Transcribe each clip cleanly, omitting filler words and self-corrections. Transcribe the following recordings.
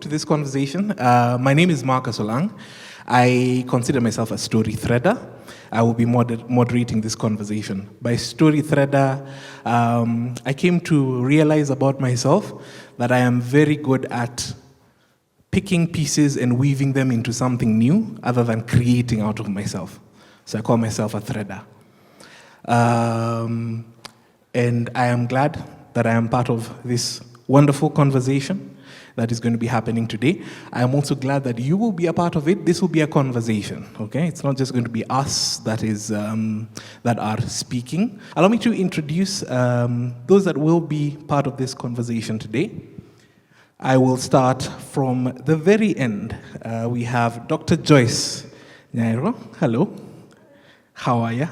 to this conversation. My name is Marcus Olang. I consider myself a story threader. I will be moderating this conversation. By story threader, I came to realize about myself that I am very good at picking pieces and weaving them into something new other than creating out of myself. So I call myself a threader. And I am glad that I am part of this wonderful conversation that is going to be happening today. I am also glad that you will be a part of it. This will be a conversation, okay? It's not just going to be us that are speaking. Allow me to introduce those that will be part of this conversation today. I will start from the very end. We have Dr. Joyce Nyairo. Hello. How are you?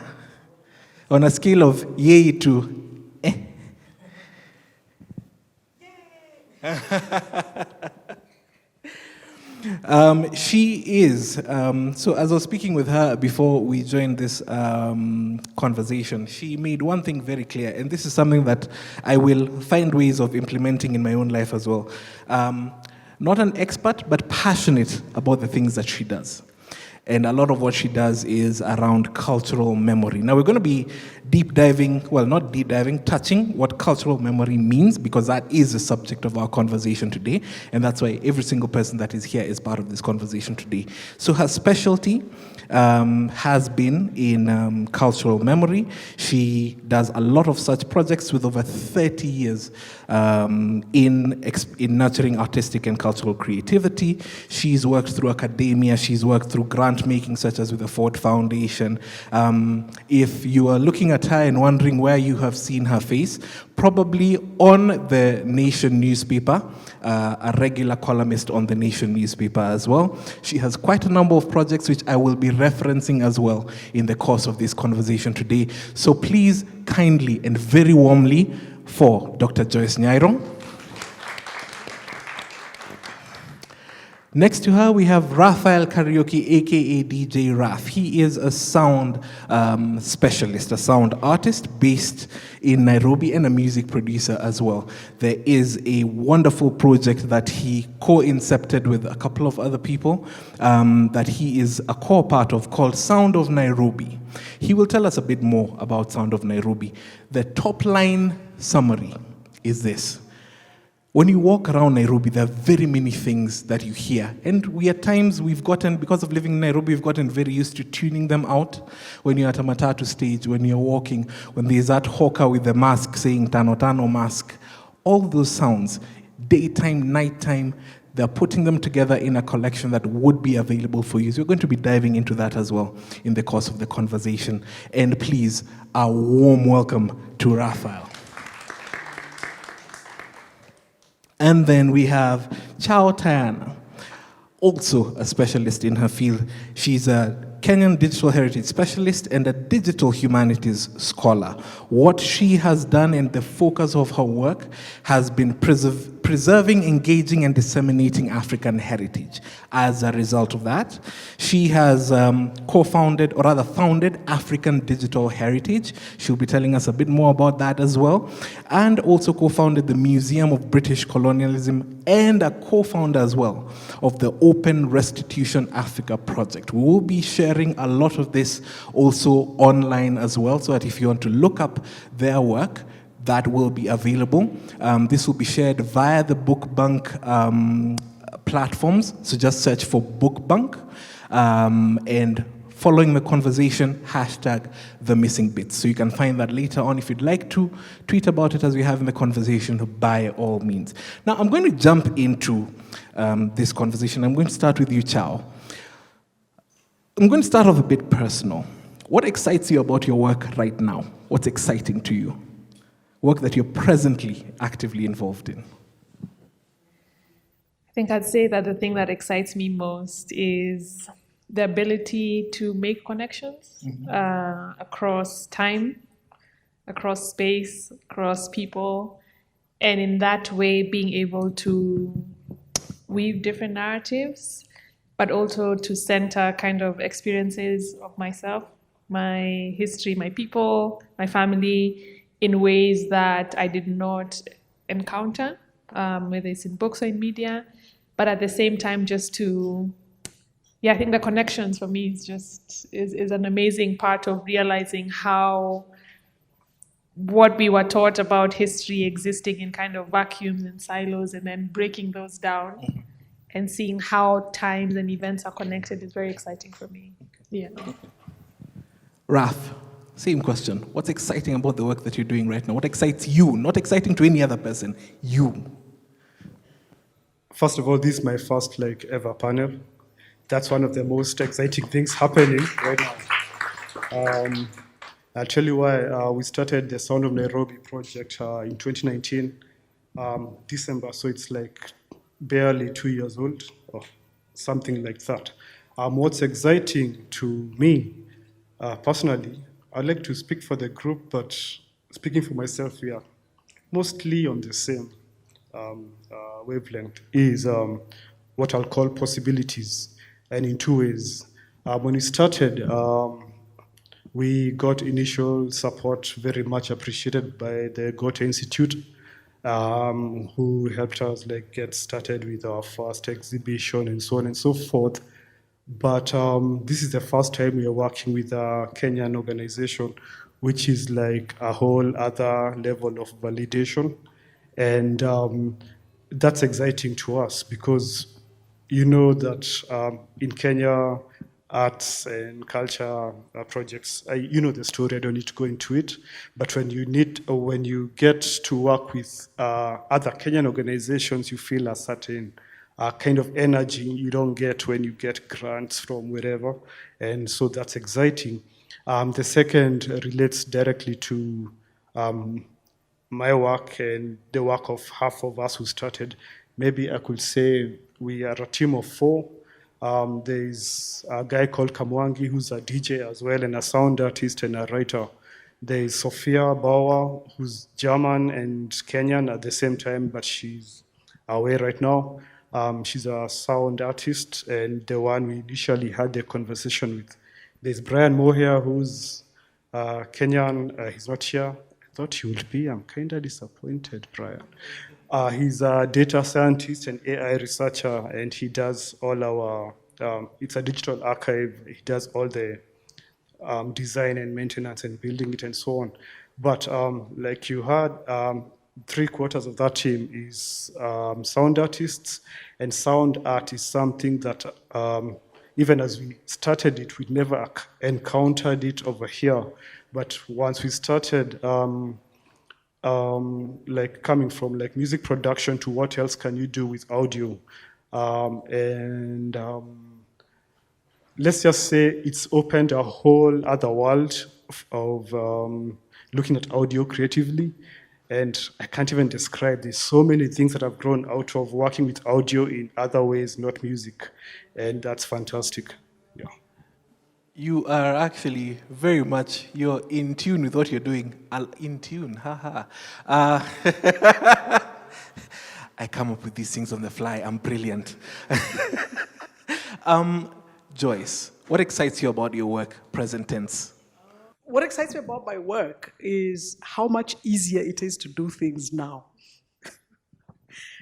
On a scale of yay to she is, so as I was speaking with her before we joined this conversation, she made one thing very clear, and this is something that I will find ways of implementing in my own life as well. Not an expert, but passionate about the things that she does. And a lot of what she does is around cultural memory. Now, we're going to be touching what cultural memory means, because that is the subject of our conversation today. And that's why every single person that is here is part of this conversation today. So her specialty has been in cultural memory. She does a lot of such projects with over 30 years in nurturing artistic and cultural creativity. She's worked through academia. She's worked through grant making, such as with the Ford Foundation. If you are looking at her and wondering where you have seen her face, probably on the Nation newspaper, a regular columnist on the Nation newspaper as well. She has quite a number of projects which I will be referencing as well in the course of this conversation today. So please, kindly and very warmly, for Dr. Joyce Nyairo. Next to her, we have Raphael Kariuki, aka DJ Raf. He is a sound specialist, a sound artist based in Nairobi, and a music producer as well. There is a wonderful project that he co-incepted with a couple of other people that he is a core part of, called Sound of Nairobi. He will tell us a bit more about Sound of Nairobi. The top line summary is this. When you walk around Nairobi, there are very many things that you hear. And because of living in Nairobi, we've gotten very used to tuning them out. When you're at a matatu stage, when you're walking, when there's that hawker with the mask saying Tano Tano mask, all those sounds, daytime, nighttime, they're putting them together in a collection that would be available for you. So we're going to be diving into that as well in the course of the conversation. And please, a warm welcome to Raphael. And then we have Chao Tayiana, also a specialist in her field. She's a Kenyan digital heritage specialist and a digital humanities scholar. What she has done and the focus of her work has been preserving, engaging, and disseminating African heritage. As a result of that, she has founded African Digital Heritage. She'll be telling us a bit more about that as well. And also co-founded the Museum of British Colonialism, and a co-founder as well of the Open Restitution Africa project. We will be sharing a lot of this also online as well, so that if you want to look up their work, that will be available. This will be shared via the BookBank platforms. So just search for BookBank, and following the conversation, hashtag the missing bits. So you can find that later on. If you'd like to tweet about it as we have in the conversation, by all means. Now I'm going to jump into this conversation. I'm going to start with you, Chao. I'm going to start off a bit personal. What excites you about your work right now? What's exciting to you? Work that you're presently actively involved in? I think I'd say that the thing that excites me most is the ability to make connections across time, across space, across people, and in that way being able to weave different narratives, but also to center kind of experiences of myself, my history, my people, my family, in ways that I did not encounter, whether it's in books or in media, but at the same time, just to, yeah, I think the connections for me is an amazing part of realizing how what we were taught about history existing in kind of vacuums and silos, and then breaking those down and seeing how times and events are connected is very exciting for me. Yeah. Raf, same question. What's exciting about the work that you're doing right now? What excites you? Not exciting to any other person, you. First of all, this is my first ever panel. That's one of the most exciting things happening right now. I'll tell you why. We started the Sound of Nairobi project in 2019, December, so it's barely 2 years old, or something like that. What's exciting to me, personally, I'd like to speak for the group, but speaking for myself, we are mostly on the same wavelength, is what I'll call possibilities, and in two ways. When we started, we got initial support, very much appreciated by the Goethe Institute, who helped us get started with our first exhibition and so on and so forth. But this is the first time we are working with a Kenyan organization, which is a whole other level of validation. And that's exciting to us because you know that in Kenya, arts and culture projects, you know the story, I don't need to go into it, but when you get to work with other Kenyan organizations, you feel a certain kind of energy you don't get when you get grants from wherever, and so that's exciting. The second relates directly to my work and the work of half of us who started. Maybe I could say we are a team of 4. There's a guy called Kamwangi, who's a DJ as well, and a sound artist and a writer. There's Sophia Bauer, who's German and Kenyan at the same time, but she's away right now. She's a sound artist, and the one we initially had the conversation with. There's Brian Moher, who's Kenyan. He's not here. I thought he would be. I'm kind of disappointed, Brian. He's a data scientist and AI researcher, and he does all our, it's a digital archive. He does all the design and maintenance and building it and so on. But like you heard, 3/4 of that team is sound artists, and sound art is something that even as we started it, we never encountered it over here. But once we started, coming from music production to what else can you do with audio, let's just say it's opened a whole other world of looking at audio creatively, and I can't even describe. There's so many things that have grown out of working with audio in other ways, not music, and that's fantastic. Yeah. You are actually very much, you're in tune with what you're doing. In tune, haha. I come up with these things on the fly. I'm brilliant. Joyce, what excites you about your work, present tense? What excites me about my work is how much easier it is to do things now.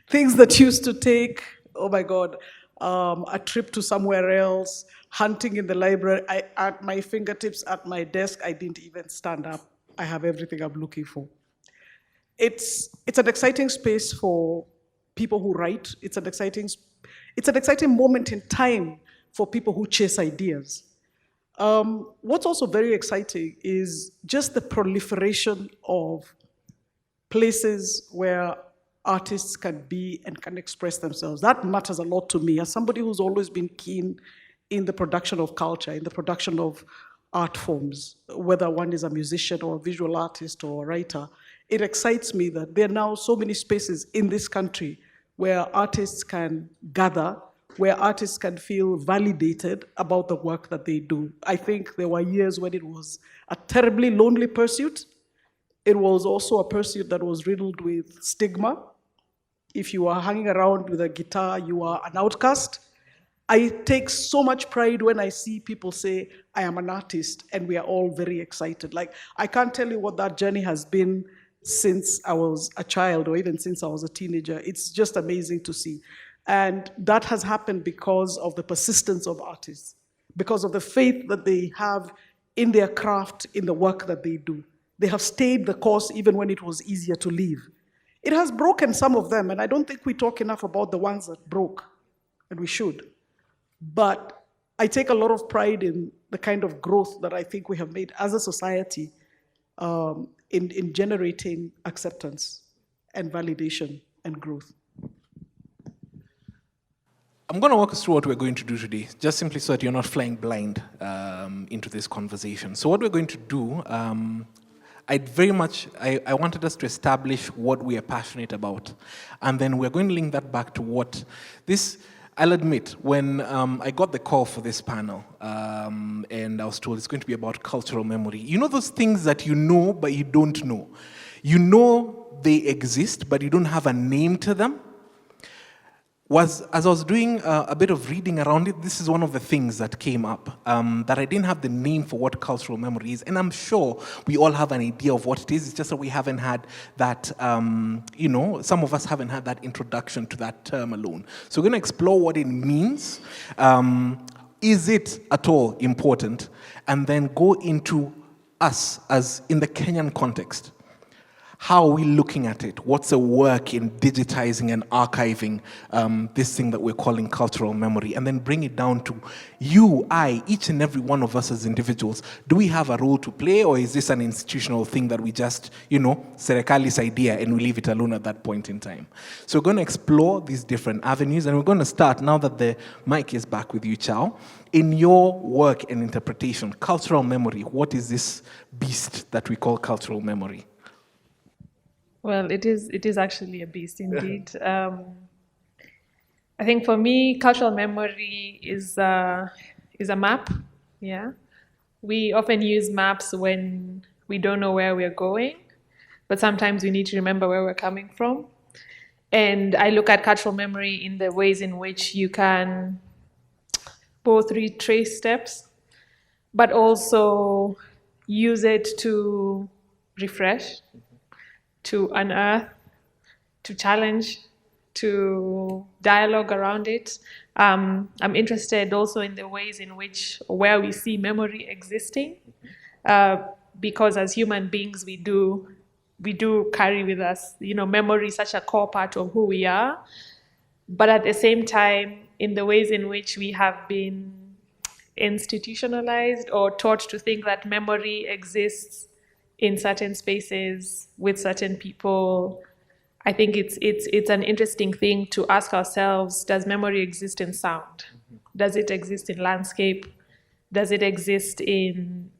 Things that used to take, oh my God, a trip to somewhere else, hunting in the library, at my fingertips, at my desk, I didn't even stand up. I have everything I'm looking for. It's an exciting space for people who write. It's an exciting moment in time for people who chase ideas. What's also very exciting is just the proliferation of places where artists can be and can express themselves. That matters a lot to me as somebody who's always been keen in the production of culture, in the production of art forms, whether one is a musician or a visual artist or a writer. It excites me that there are now so many spaces in this country where artists can gather, where artists can feel validated about the work that they do. I think there were years when it was a terribly lonely pursuit. It was also a pursuit that was riddled with stigma. If you are hanging around with a guitar, you are an outcast. I take so much pride when I see people say, I am an artist, and we are all very excited. I can't tell you what that journey has been since I was a child or even since I was a teenager. It's just amazing to see. And that has happened because of the persistence of artists, because of the faith that they have in their craft, in the work that they do. They have stayed the course even when it was easier to leave. It has broken some of them, and I don't think we talk enough about the ones that broke, and we should. But I take a lot of pride in the kind of growth that I think we have made as a society in generating acceptance and validation and growth. I'm going to walk us through what we're going to do today, just simply so that you're not flying blind into this conversation. So what we're going to do, I wanted us to establish what we are passionate about. And then we're going to link that back to what this, I'll admit, when I got the call for this panel, and I was told it's going to be about cultural memory. You know those things that you know, but you don't know. You know they exist, but you don't have a name to them. As I was doing a bit of reading around it, this is one of the things that came up, that I didn't have the name for what cultural memory is. And I'm sure we all have an idea of what it is. It's just that we haven't had that, some of us haven't had that introduction to that term alone. So we're going to explore what it means. Is it at all important? And then go into us as in the Kenyan context. How are we looking at it? What's the work in digitizing and archiving this thing that we're calling cultural memory? And then bring it down to you, I, each and every one of us as individuals. Do we have a role to play, or is this an institutional thing that we just, Serekali's idea and we leave it alone at that point in time? So we're going to explore these different avenues, and we're going to start, now that the mic is back with you, Chao. In your work and interpretation, cultural memory, what is this beast that we call cultural memory? Well, it is actually a beast indeed. I think for me, cultural memory is a map. Yeah, we often use maps when we don't know where we're going, but sometimes we need to remember where we're coming from. And I look at cultural memory in the ways in which you can both retrace steps, but also use it to refresh, to unearth, to challenge, to dialogue around it. I'm interested also in the ways in which, where we see memory existing, because as human beings, we do carry with us, memory is such a core part of who we are. But at the same time, in the ways in which we have been institutionalized or taught to think that memory exists in certain spaces with certain people, I think it's an interesting thing to ask ourselves: does memory exist in sound? Does it exist in landscape? Does it exist in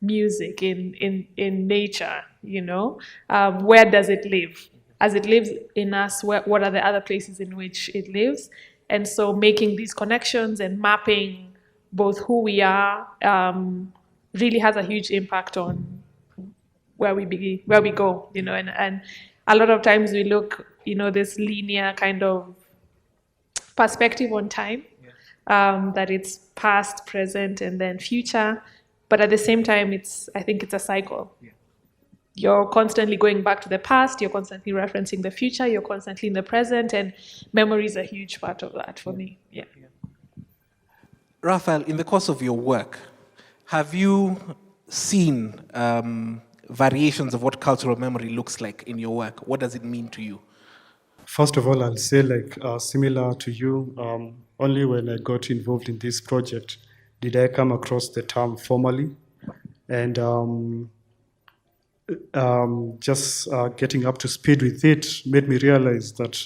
music, in nature? Where does it live? As it lives in us, what are the other places in which it lives? And so making these connections and mapping both who we are really has a huge impact on where we go, and a lot of times we look, this linear kind of perspective on time, that it's past, present, and then future. But at the same time, I think it's a cycle. Yeah. You're constantly going back to the past, you're constantly referencing the future, you're constantly in the present, and memory is a huge part of that for me. Yeah. Raphael, in the course of your work, have you seen variations of what cultural memory looks like in your work? What does it mean to you? First of all, I'll say, similar to you, only when I got involved in this project did I come across the term formally. And just getting up to speed with it made me realize that,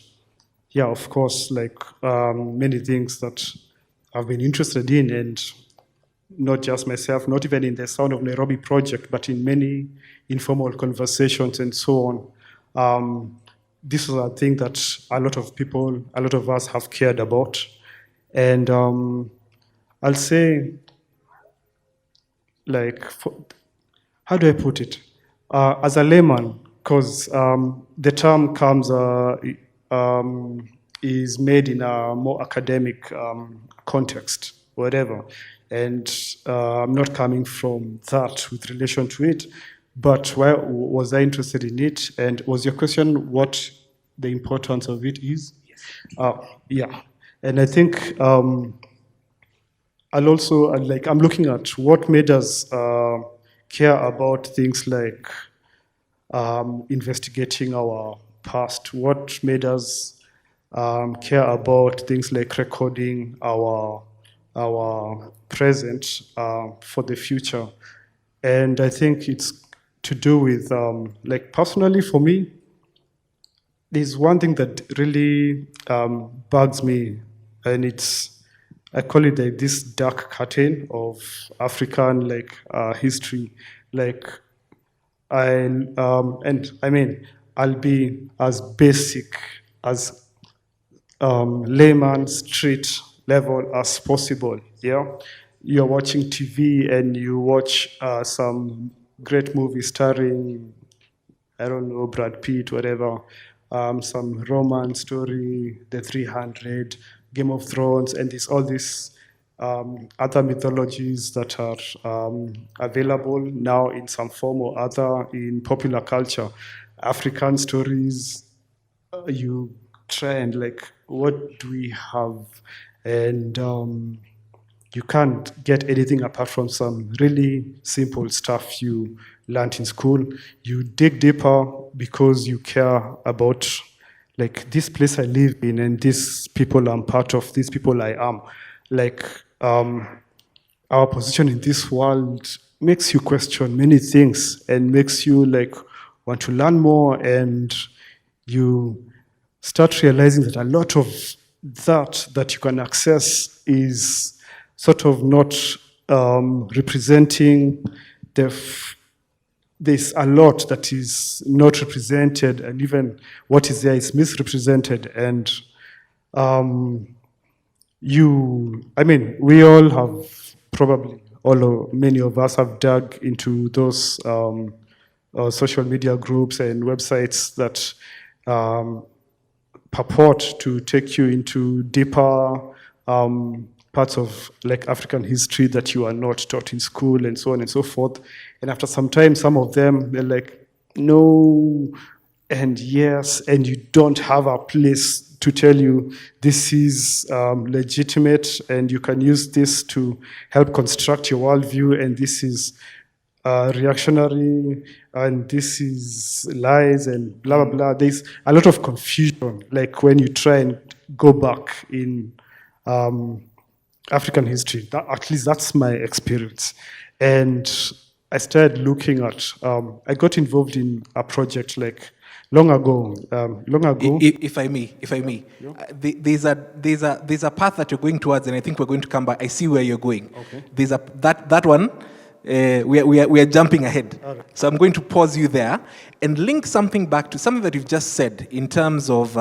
yeah, of course, many things that I've been interested in, and not just myself, not even in the Sound of Nairobi project, but in many informal conversations and so on. This is a thing that a lot of us have cared about. And I'll say, how do I put it? As a layman, because the term is made in a more academic context, whatever. And I'm not coming from that with relation to it, but why was I interested in it? And was your question what the importance of it is? Yes. Yeah, and I think I'll also, I'm looking at what made us care about things like investigating our past, what made us care about things like recording our present for the future. And I think it's to do with, like personally for me, there's one thing that really bugs me, and I call it like this dark curtain of African history. Like and I mean, I'll be as basic as layman street level as possible. Yeah, you're watching TV and you watch some great movie starring, I don't know, Brad Pitt, whatever, some romance story, The 300, Game of Thrones, and all these other mythologies that are available now in some form or other in popular culture. African stories, you try and what do we have? And you can't get anything apart from some really simple stuff you learned in school. You dig deeper because you care about this place I live in and these people I'm part of, these people I am. Our position in this world makes you question many things and makes you want to learn more, and you start realizing that a lot of that you can access is sort of not representing there's a lot that is not represented, and even what is there is misrepresented. And we all have probably, many of us have dug into those social media groups and websites that purport to take you into deeper parts of African history that you are not taught in school, and so on and so forth. And after some time, some of them, they're like, no, and yes, and you don't have a place to tell you this is legitimate, and you can use this to help construct your worldview, and this is reactionary, and this is lies, and blah, blah, blah. There's a lot of confusion, when you try and go back in African history. At least that's my experience. And I started looking at, I got involved in a project long ago. If I may, yeah. There's a path that you're going towards, and I think we're going to come back. I see where you're going. Okay. There's that one. We are jumping ahead. Okay. So I'm going to pause you there and link something back to something that you've just said in terms of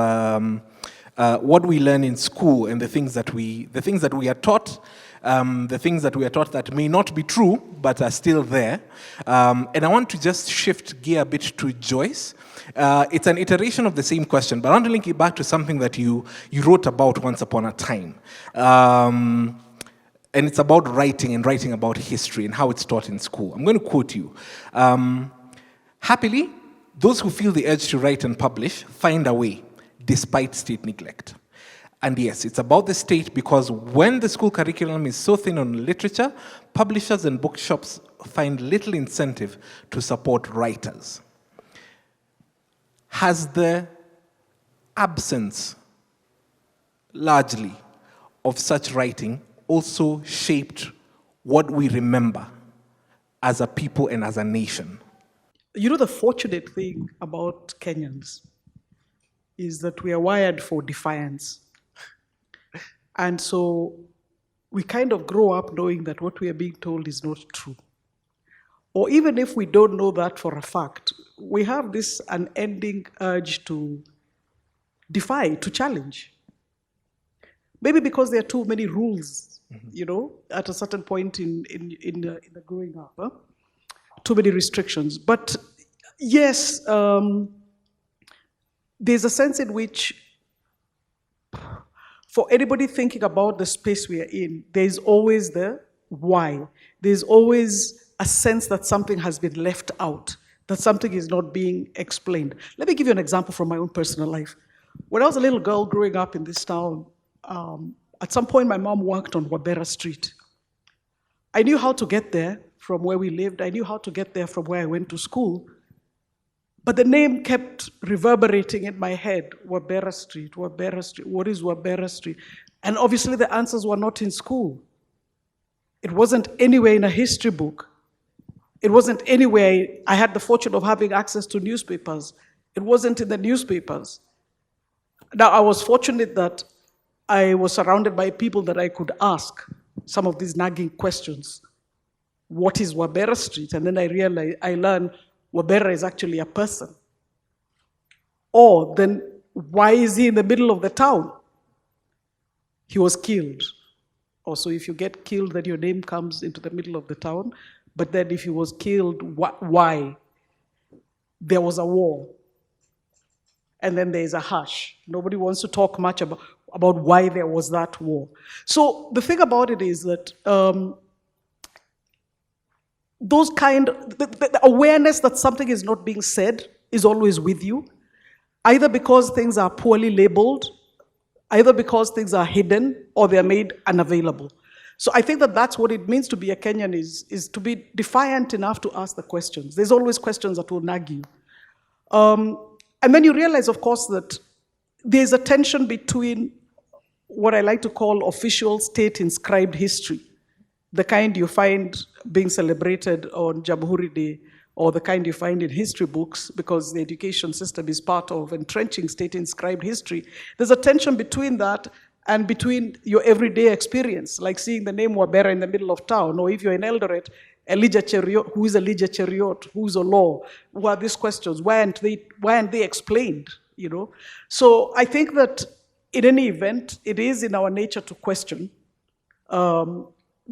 what we learn in school and the things that we are taught. The things that we are taught that may not be true but are still there. And I want to just shift gear a bit to Joyce. It's an iteration of the same question, but I want to link it back to something that you wrote about once upon a time. And it's about writing and writing about history and how it's taught in school. I'm going to quote you. Happily, those who feel the urge to write and publish find a way, despite state neglect. And yes, it's about the state because when the school curriculum is so thin on literature, publishers and bookshops find little incentive to support writers. Has the absence, largely, of such writing also shaped what we remember as a people and as a nation? You know, the fortunate thing about Kenyans is that we are wired for defiance. And so we kind of grow up knowing that what we are being told is not true. Or even if we don't know that for a fact, we have this unending urge to defy, to challenge. Maybe because there are too many rules, you know, at a certain point in the growing up, too many restrictions. But yes, there's a sense in which, for anybody thinking about the space we are in, there's always the why. There's always a sense that something has been left out, that something is not being explained. Let me give you an example from my own personal life. When I was a little girl growing up in this town, at some point my mom worked on Wabera Street. I knew how to get there from where we lived. I knew how to get there from where I went to school. But the name kept reverberating in my head, Wabera Street, Wabera Street, what is Wabera Street? And obviously the answers were not in school. It wasn't anywhere in a history book. It wasn't anywhere. I had the fortune of having access to newspapers. It wasn't in the newspapers. Now, I was fortunate that I was surrounded by people that I could ask some of these nagging questions. What is Wabera Street? And then I learned Wabera is actually a person. Or then why is he in the middle of the town? He was killed. Also, if you get killed, then your name comes into the middle of the town. But then if he was killed, why? There was a war. And then there's a hush. Nobody wants to talk much about why there was that war. So the thing about it is that the awareness that something is not being said is always with you, either because things are poorly labeled, either because things are hidden, or they're made unavailable. So I think that that's what it means to be a Kenyan, is to be defiant enough to ask the questions. There's always questions that will nag you. And then you realize, of course, that there's a tension between what I like to call official state-inscribed history, the kind you find being celebrated on Jamhuri Day, or the kind you find in history books, because the education system is part of entrenching state-inscribed history. There's a tension between that and between your everyday experience, like seeing the name Wabera in the middle of town, or if you're in Eldoret, Elijah Cheriot, who is Elijah Cheriot, who's Olo, who are these questions, why aren't they explained, you know? So I think that in any event, it is in our nature to question,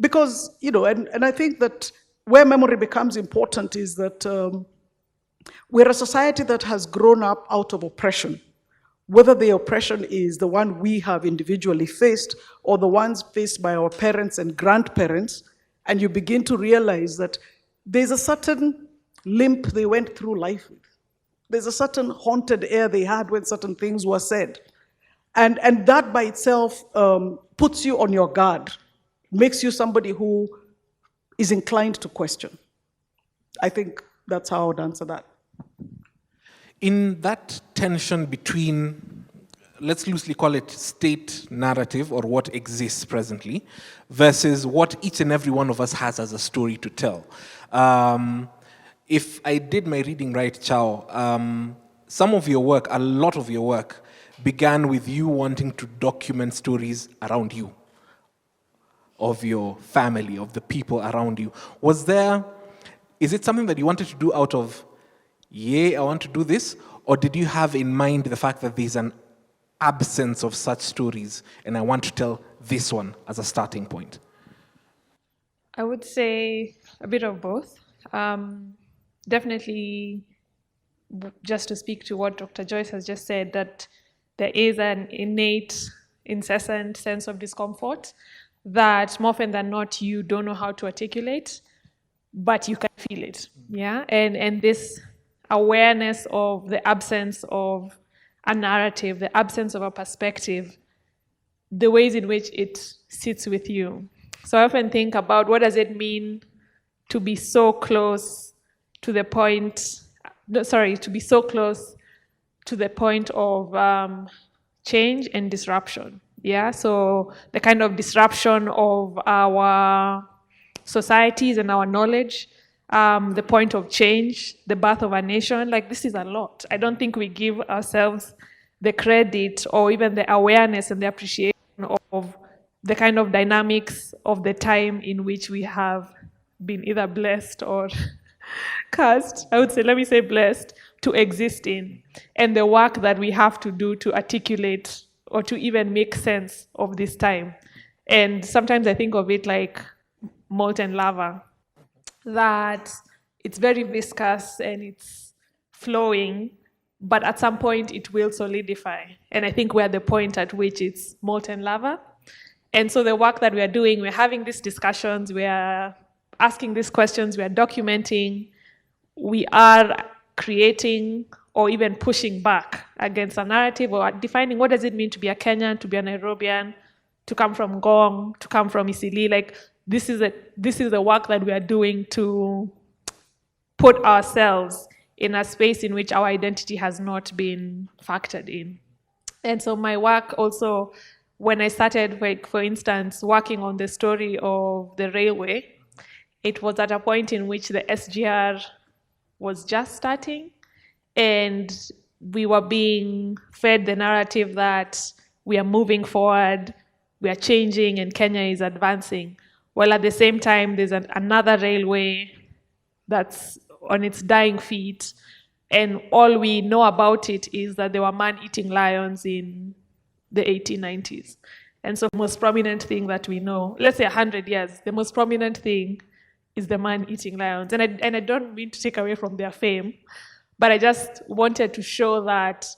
because, you know, and I think that where memory becomes important is that we're a society that has grown up out of oppression, whether the oppression is the one we have individually faced or the ones faced by our parents and grandparents, and you begin to realize that there's a certain limp they went through life with. There's a certain haunted air they had when certain things were said. And that by itself puts you on your guard, makes you somebody who is inclined to question. I think that's how I would answer that. In that tension between, let's loosely call it state narrative, or what exists presently, versus what each and every one of us has as a story to tell. If I did my reading right, Chao, some of your work, a lot of your work, began with you wanting to document stories around you, of your family, of the people around you. Is it something that you wanted to do out of, I want to do this? Or did you have in mind the fact that there's an absence of such stories and I want to tell this one as a starting point? I would say a bit of both. Definitely, just to speak to what Dr. Joyce has just said, that there is an innate, incessant sense of discomfort that more often than not you don't know how to articulate, but you can feel it, yeah? And this awareness of the absence of a narrative, the absence of a perspective, the ways in which it sits with you. So I often think about what does it mean to be so close to the point, to be so close to the point of change and disruption. Yeah, so the kind of disruption of our societies and our knowledge, the point of change, the birth of a nation, like this is a lot. I don't think we give ourselves the credit or even the awareness and the appreciation of the kind of dynamics of the time in which we have been either blessed or cursed. I would say, let me say blessed, to exist in, and the work that we have to do to articulate or to even make sense of this time. And sometimes I think of it like molten lava, that it's very viscous and it's flowing, but at some point it will solidify. And I think we're at the point at which it's molten lava. And so the work that we are doing, we're having these discussions, we are asking these questions, we are documenting, we are creating or even pushing back against a narrative, or defining what does it mean to be a Kenyan, to be a Nairobian, to come from Ngong, to come from Isili. Like, this is the work that we are doing to put ourselves in a space in which our identity has not been factored in. And so my work also, when I started, like, for instance, working on the story of the railway, it was at a point in which the SGR was just starting, and we were being fed the narrative that we are moving forward, we are changing, and Kenya is advancing. While at the same time, there's another railway that's on its dying feet, and all we know about it is that there were man-eating lions in the 1890s. And so the most prominent thing that we know, let's say 100 years, the most prominent thing is the man-eating lions. And I don't mean to take away from their fame, but I just wanted to show that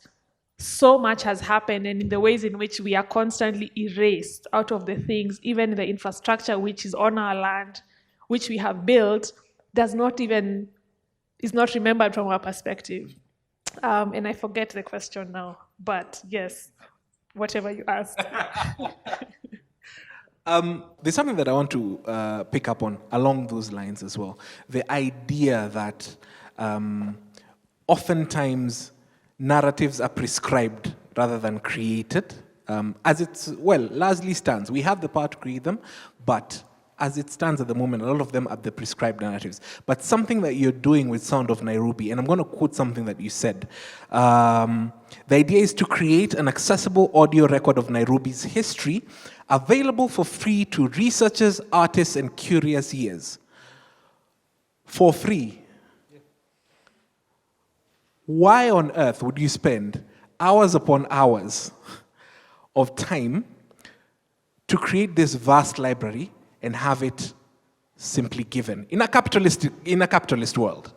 so much has happened, and in the ways in which we are constantly erased out of the things, even the infrastructure which is on our land, which we have built, is not remembered from our perspective. And I forget the question now, but yes, whatever you asked. There's something that I want to pick up on along those lines as well. The idea that oftentimes narratives are prescribed rather than created, as it's, largely stands. We have the power to create them, but as it stands at the moment, a lot of them are the prescribed narratives. But something that you're doing with Sound of Nairobi, and I'm going to quote something that you said, the idea is to create an accessible audio record of Nairobi's history available for free to researchers, artists, and curious ears. For free. Why on earth would you spend hours upon hours of time to create this vast library and have it simply given in a capitalist world?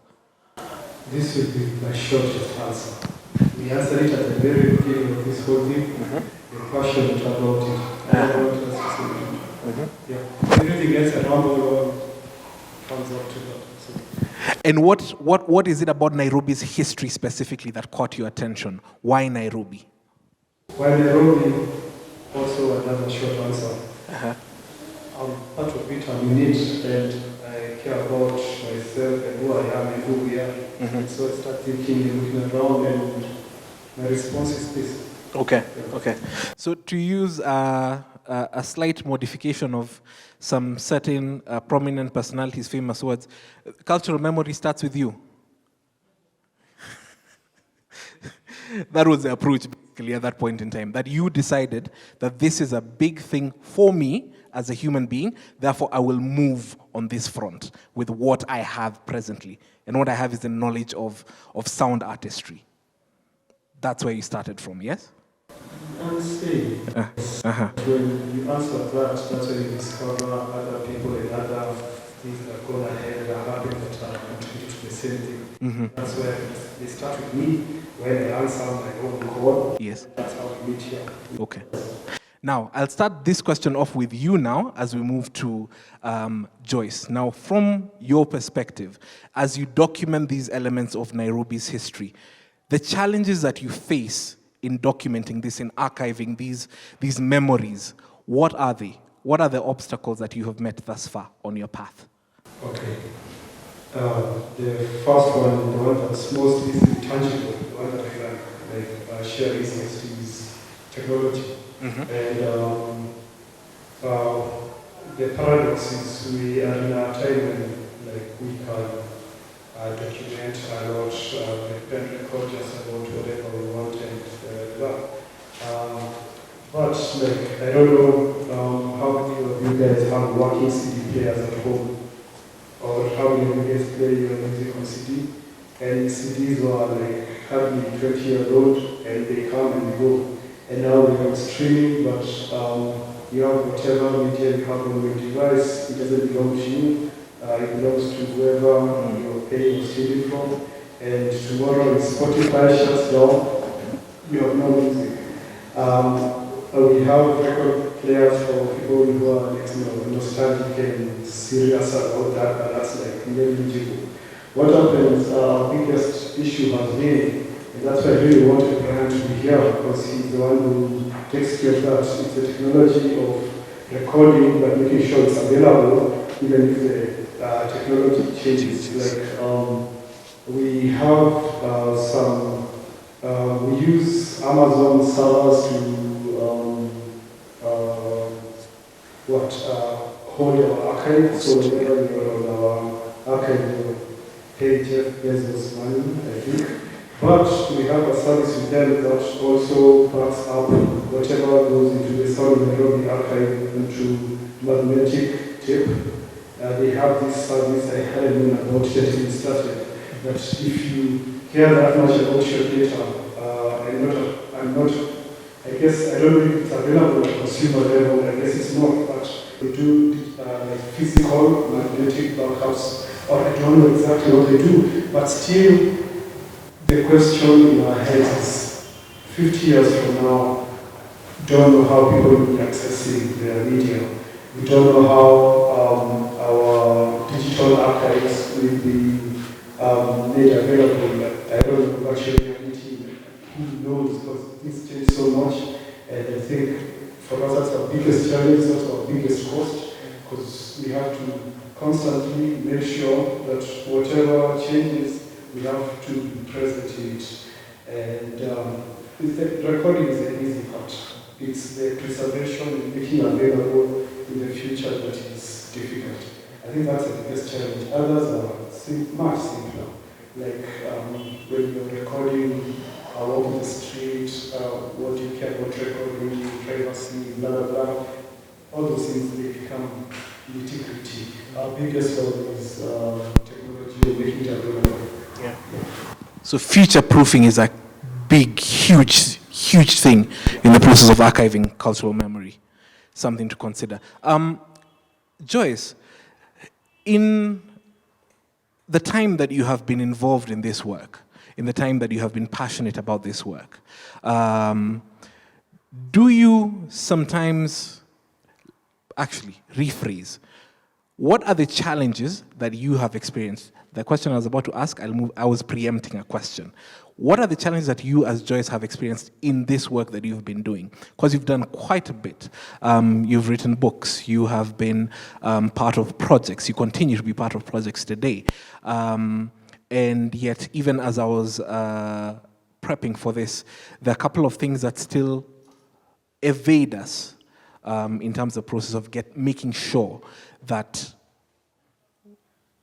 This will be my shortest answer. We answered it at the very beginning of this whole thing. You're passionate about it. Yeah. Everything else around the world comes up to that. So. And what is it about Nairobi's history specifically that caught your attention? Why Nairobi? Why Nairobi? Also another short answer. Part of it I'm in it, and I care about myself and who I am and who we are. And so I start thinking and looking around, and my response is this. Okay. So to use a slight modification of some certain prominent personalities' famous words, cultural memory starts with you. That was the approach basically at that point in time, that you decided that this is a big thing for me as a human being, therefore I will move on this front with what I have presently. And what I have is the knowledge of sound artistry. That's where you started from, yes? I would say, when you answer that, that's when you discover other people and other things that go ahead that happen that are contributing to the same thing. That's where they start with me, when I answer my own call. Yes. That's how we meet here. Okay. Now, I'll start this question off with you now as we move to Joyce. Now, from your perspective, as you document these elements of Nairobi's history, the challenges that you face in documenting this, in archiving these memories, what are they? What are the obstacles that you have met thus far on your path? Okay. The first one, the one that's most easily tangible, the one that I can share is technology. And the paradox is we are in a time when we can document a lot, and record just about whatever we want and but I don't know how many of you guys have working CD players at home, or how many of you guys play your music on CD, and CDs were hardly 20 years old and they come and go. And now we have streaming, but you have whatever media you have on your device, it doesn't belong to you. It belongs to whoever you're paying or stealing from. And tomorrow, if Spotify shuts down, you have no music. We have record players for people who are nostalgic and serious about that, but that's negligible. What happens, our biggest issue has been And that's why I really wanted Brian to be here, because he's the one who takes care of that. It's the technology of recording, but making sure it's available, even if the technology changes. Like, we have we use Amazon servers to hold our archive. So whenever you're on our archive, you pay Jeff Bezos money, I think. But we have a service with them that also backs up whatever goes into the Nairobi Archive into magnetic tape. They have this service, I hadn't known about it until it started, that if you care that much about your data, I guess, I don't know if it's available at consumer level, I guess it's not, but they do like physical magnetic backups, or I don't know exactly what they do, but still the question in our heads is 50 years from now, don't know how people will be accessing their media. We don't know how our digital archives will be made available. I don't know virtual reality. Who knows? Because things change so much. And I think for us that's our biggest challenge, that's our biggest cost, because we have to constantly make sure that whatever changes, we have to be present in it. And the recording is the easy part. It's the preservation and making available in the future that is difficult. I think that's the biggest challenge. Others are much simpler. Like when you're recording walking the street, what do you care about recording, privacy, blah, blah, blah. All those things, they become nitty-gritty. Our biggest one is technology and making it available. Yeah. So future-proofing is a big, huge thing in the process of archiving cultural memory. Something to consider. Joyce, in the time that you have been involved in this work, in the time that you have been passionate about this work, do you sometimes, actually rephrase, what are the challenges that you have experienced? The question I was about to ask, I was preempting a question. What are the challenges that you as Joyce have experienced in this work that you've been doing? Because you've done quite a bit. You've written books, you have been part of projects, you continue to be part of projects today. And yet, even as I was prepping for this, there are a couple of things that still evade us in terms of the process of making sure that,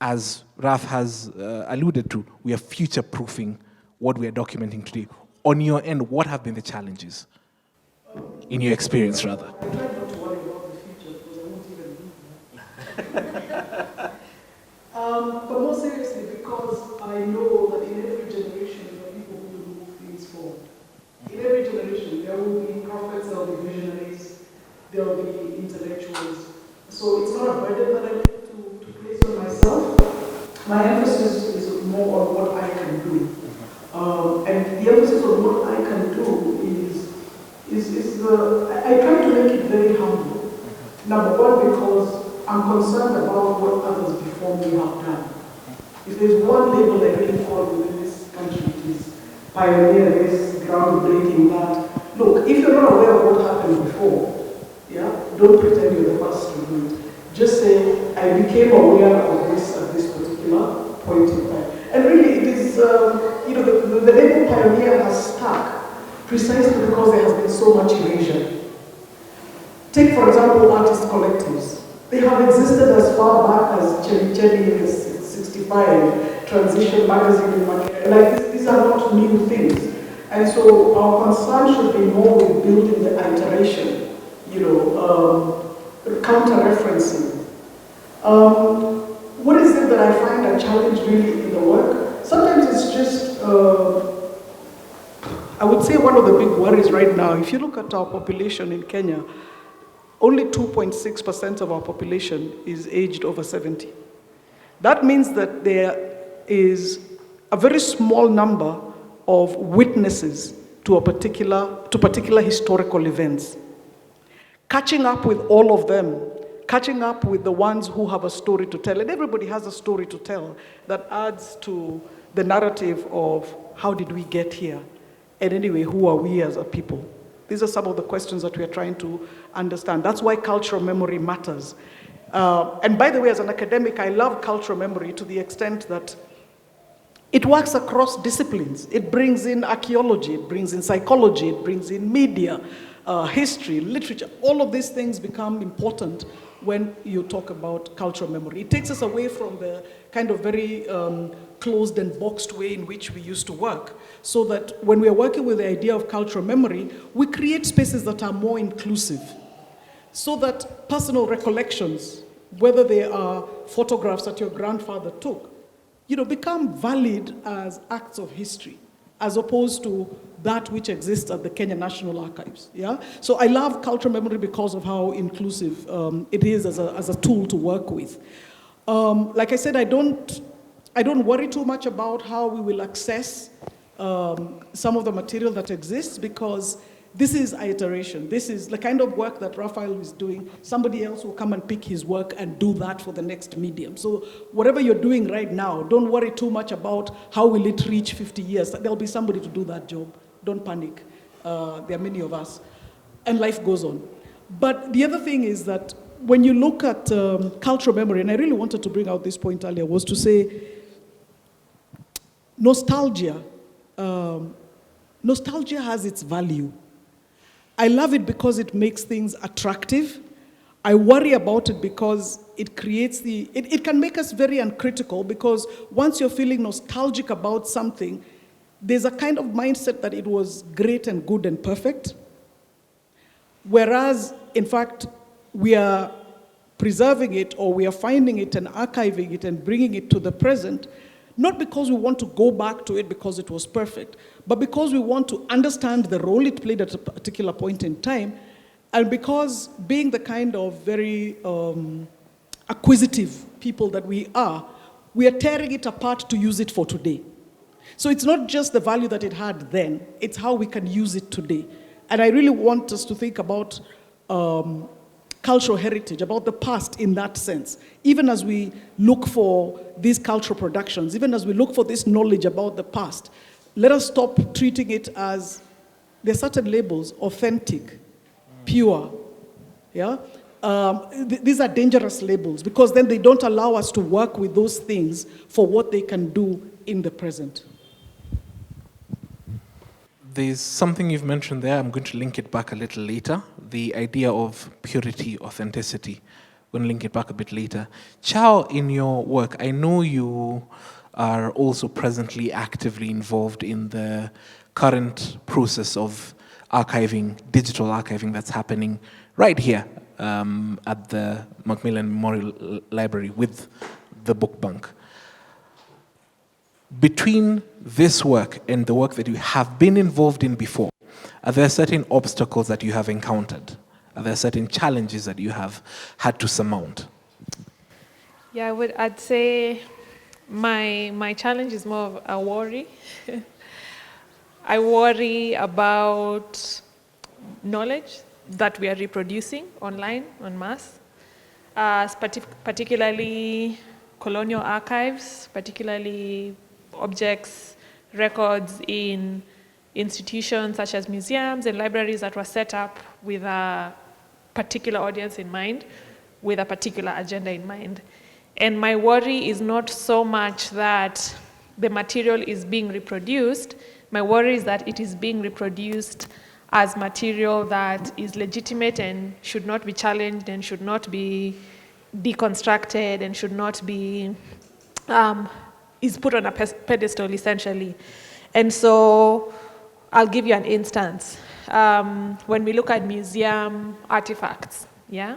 as Raf has alluded to, we are future-proofing what we are documenting today. On your end, what have been the challenges, in your experience, rather? I try not to worry about the future because I won't even live there. But more seriously, because I know that in every generation there are people who will move things forward. In every generation there will be prophets, there will be visionaries, there will be intellectuals. So it's not a burden that I need to place on myself. My emphasis is more on what I can do. And the emphasis on what I can do I try to make it very humble. Number one, because I'm concerned about what others before me have done. If there's one label I really fall within this country, it is pioneer, this groundbreaking, that. Look, if you're not aware of what happened before, yeah, don't pretend you're the first to do it. Just say, I became aware of this at this particular point in time. And really, it is, the label pioneer has stuck precisely because there has been so much erasure. Take, for example, artist collectives. They have existed as far back as Cherry 65, Transition Magazine, like these are not new things. And so our concern should be more with building the iteration, counter-referencing. What is it that I find a challenge really in the work? Sometimes it's just, I would say one of the big worries right now, if you look at our population in Kenya, only 2.6% of our population is aged over 70. That means that there is a very small number of witnesses to particular historical events. Catching up with all of them, catching up with the ones who have a story to tell, and everybody has a story to tell that adds to the narrative of how did we get here? And anyway, who are we as a people? These are some of the questions that we are trying to understand. That's why cultural memory matters. And by the way, as an academic, I love cultural memory to the extent that it works across disciplines. It brings in archaeology, it brings in psychology, it brings in media, history, literature. All of these things become important when you talk about cultural memory. It takes us away from the kind of very closed and boxed way in which we used to work, so that when we are working with the idea of cultural memory, we create spaces that are more inclusive, so that personal recollections, whether they are photographs that your grandfather took, become valid as acts of history, as opposed to that which exists at the Kenya National Archives. Yeah? So I love cultural memory because of how inclusive it is as a tool to work with. Like I said, I don't worry too much about how we will access some of the material that exists, because this is iteration. This is the kind of work that Raphael is doing. Somebody else will come and pick his work and do that for the next medium. So whatever you're doing right now, don't worry too much about how will it reach 50 years. There'll be somebody to do that job. Don't panic. There are many of us. And life goes on. But the other thing is that when you look at cultural memory, and I really wanted to bring out this point earlier, was to say nostalgia. Nostalgia has its value. I love it because it makes things attractive. I worry about it because it creates it can make us very uncritical, because once you're feeling nostalgic about something, there's a kind of mindset that it was great and good and perfect. Whereas, in fact, we are preserving it, or we are finding it and archiving it and bringing it to the present, not because we want to go back to it because it was perfect, but because we want to understand the role it played at a particular point in time, and because, being the kind of very acquisitive people that we are tearing it apart to use it for today. So it's not just the value that it had then, it's how we can use it today. And I really want us to think about cultural heritage, about the past in that sense. Even as we look for these cultural productions, even as we look for this knowledge about the past, let us stop treating it as, there are certain labels, authentic, pure, yeah? These are dangerous labels, because then they don't allow us to work with those things for what they can do in the present. There's something you've mentioned there. I'm going to link it back a little later. The idea of purity, authenticity. I'm going to link it back a bit later. Chao, in your work, I know you are also presently actively involved in the current process of archiving, digital archiving that's happening right here at the McMillan Memorial Library with the book bank. Between this work and the work that you have been involved in before, are there certain obstacles that you have encountered? Are there certain challenges that you have had to surmount? Yeah, I'd say my challenge is more of a worry. I worry about knowledge that we are reproducing online, en masse, particularly colonial archives, particularly objects, records in institutions such as museums and libraries that were set up with a particular audience in mind, with a particular agenda in mind. And my worry is not so much that the material is being reproduced. My worry is that it is being reproduced as material that is legitimate and should not be challenged and should not be deconstructed and should not be, is put on a pedestal essentially. And so I'll give you an instance. When we look at museum artifacts, yeah?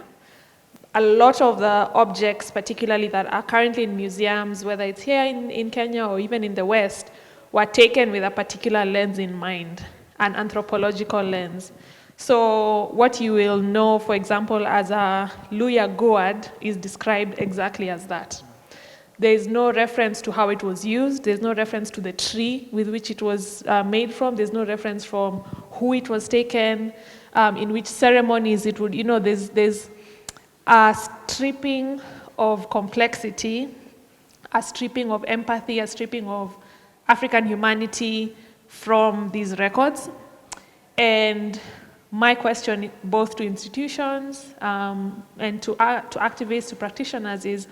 A lot of the objects, particularly that are currently in museums, whether it's here in Kenya or even in the West, were taken with a particular lens in mind, an anthropological lens. So what you will know, for example, as a Luya gourd is described exactly as that. There is no reference to how it was used. There's no reference to the tree with which it was made from. There's no reference from who it was taken, in which ceremonies it would, there's a stripping of complexity, a stripping of empathy, a stripping of African humanity from these records. And my question, both to institutions and to activists, to practitioners, is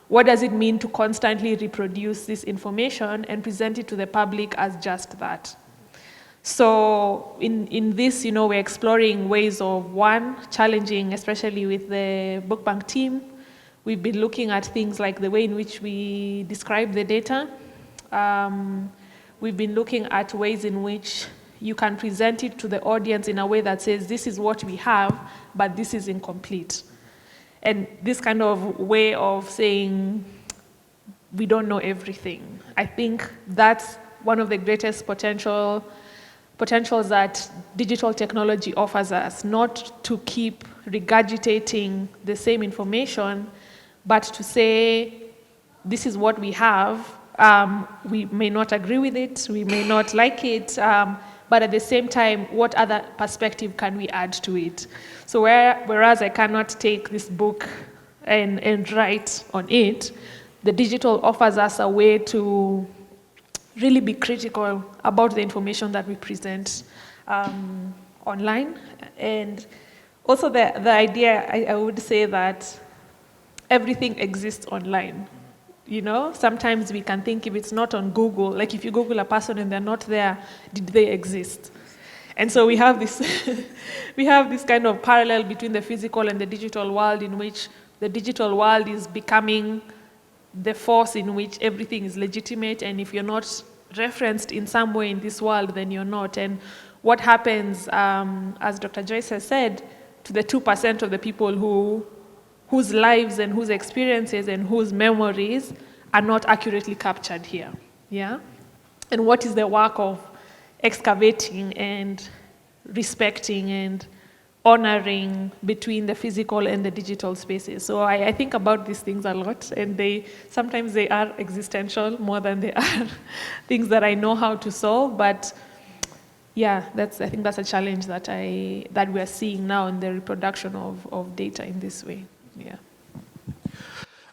what does it mean to constantly reproduce this information and present it to the public as just that? So in this, we're exploring ways of, one, challenging, especially with the book bank team. We've been looking at things like the way in which we describe the data. We've been looking at ways in which you can present it to the audience in a way that says, this is what we have, but this is incomplete. And this kind of way of saying, we don't know everything. I think that's one of the greatest potentials that digital technology offers us, not to keep regurgitating the same information, but to say, this is what we have. We may not agree with it, we may not like it, but at the same time, what other perspective can we add to it? So whereas I cannot take this book and write on it, the digital offers us a way to really be critical about the information that we present online. And also the idea, I would say that everything exists online. Sometimes we can think if it's not on Google, like if you Google a person and they're not there, did they exist? And so we have this, we have this kind of parallel between the physical and the digital world, in which the digital world is becoming the force in which everything is legitimate, and if you're not referenced in some way in this world, then you're not. And what happens, as Dr. Joyce has said, to the 2% of the people whose lives and whose experiences and whose memories are not accurately captured here, yeah? And what is the work of excavating and respecting and honoring between the physical and the digital spaces? So I think about these things a lot, and sometimes they are existential more than they are things that I know how to solve, but yeah, I think that's a challenge that we are seeing now in the reproduction of data in this way. Yeah.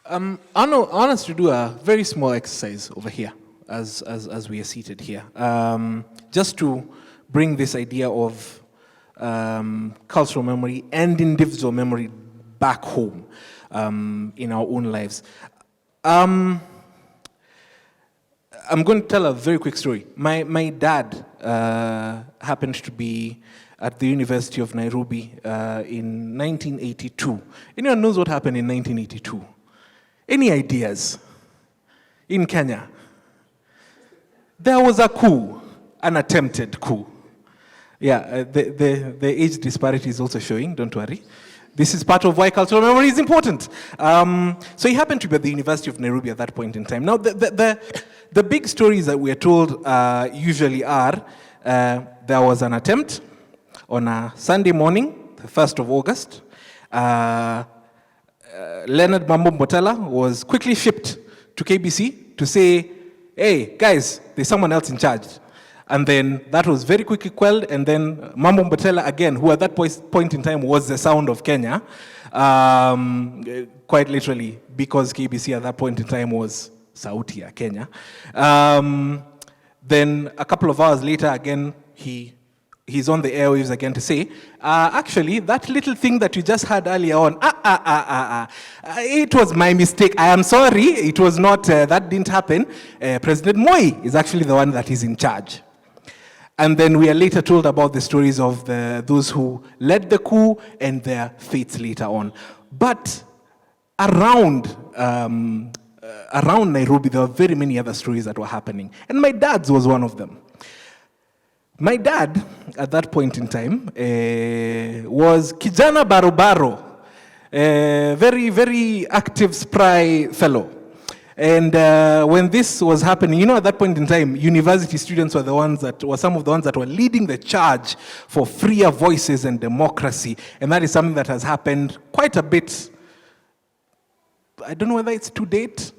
I want us to do a very small exercise over here as we are seated here, just to bring this idea of cultural memory and individual memory back home in our own lives. I'm going to tell a very quick story. My dad happened to be at the University of Nairobi in 1982. Anyone knows what happened in 1982? Any ideas? In Kenya, there was a coup, an attempted coup. Yeah, the age disparity is also showing, don't worry. This is part of why cultural memory is important. So he happened to be at the University of Nairobi at that point in time. Now, the big stories that we are told usually are, there was an attempt on a Sunday morning, the 1st of August. Leonard Mambo Mbotela was quickly shipped to KBC to say, hey, guys, there's someone else in charge. And then that was very quickly quelled, and then Mambo Mbotela again, who at that point in time was the sound of Kenya, quite literally, because KBC at that point in time was Sauti ya Kenya. Then a couple of hours later, again, he's on the airwaves again to say, actually, that little thing that you just had earlier on, it was my mistake. I am sorry, it was not, that didn't happen. President Moi is actually the one that is in charge. And then we are later told about the stories of those who led the coup and their fates later on. But around Nairobi, there were very many other stories that were happening. And my dad's was one of them. My dad, at that point in time, was Kijana Barobaro, a very, very active, spry fellow. And when this was happening, at that point in time, university students were some of the ones that were leading the charge for freer voices and democracy. And that is something that has happened quite a bit. I don't know whether it's to date,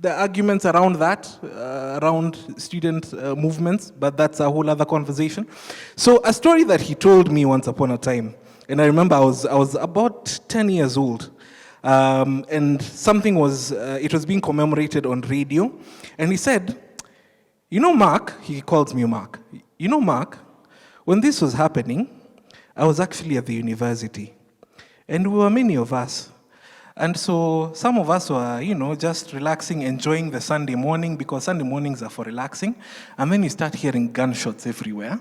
the arguments around that, around student movements, but that's a whole other conversation. So a story that he told me once upon a time, and I remember I was about 10 years old, and something it was being commemorated on radio, and he said, You know, Mark, he calls me Mark. You know, Mark, when this was happening, I was actually at the university. And we were many of us. And so some of us were, just relaxing, enjoying the Sunday morning, because Sunday mornings are for relaxing. And then you start hearing gunshots everywhere.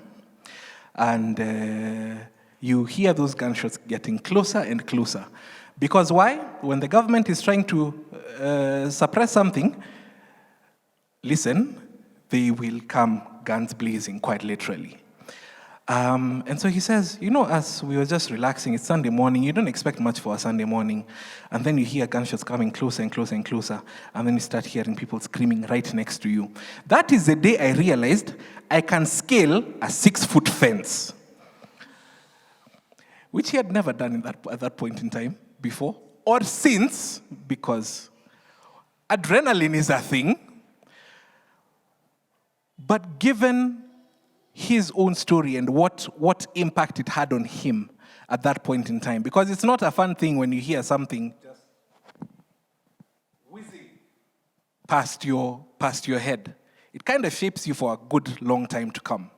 And you hear those gunshots getting closer and closer. Because why? When the government is trying to suppress something, listen, they will come guns blazing, quite literally. And so he says, us, we were just relaxing. It's Sunday morning. You don't expect much for a Sunday morning. And then you hear gunshots coming closer and closer and closer. And then you start hearing people screaming right next to you. That is the day I realized I can scale a 6-foot fence, which he had never done at that point in time before or since, because adrenaline is a thing. But given his own story and what impact it had on him at that point in time, because it's not a fun thing when you hear something just whizzing past your head. It kind of shapes you for a good long time to come.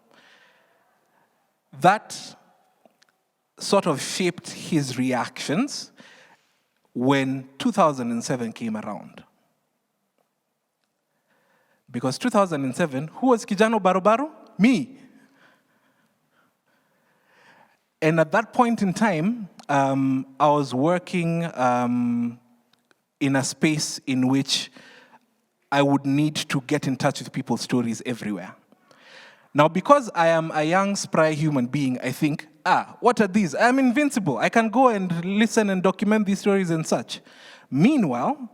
That sort of shaped his reactions when 2007 came around. Because 2007, who was Kijano Barubaru? Me. And at that point in time, I was working in a space in which I would need to get in touch with people's stories everywhere. Now, because I am a young, spry human being, I think, what are these? I'm invincible. I can go and listen and document these stories and such. Meanwhile,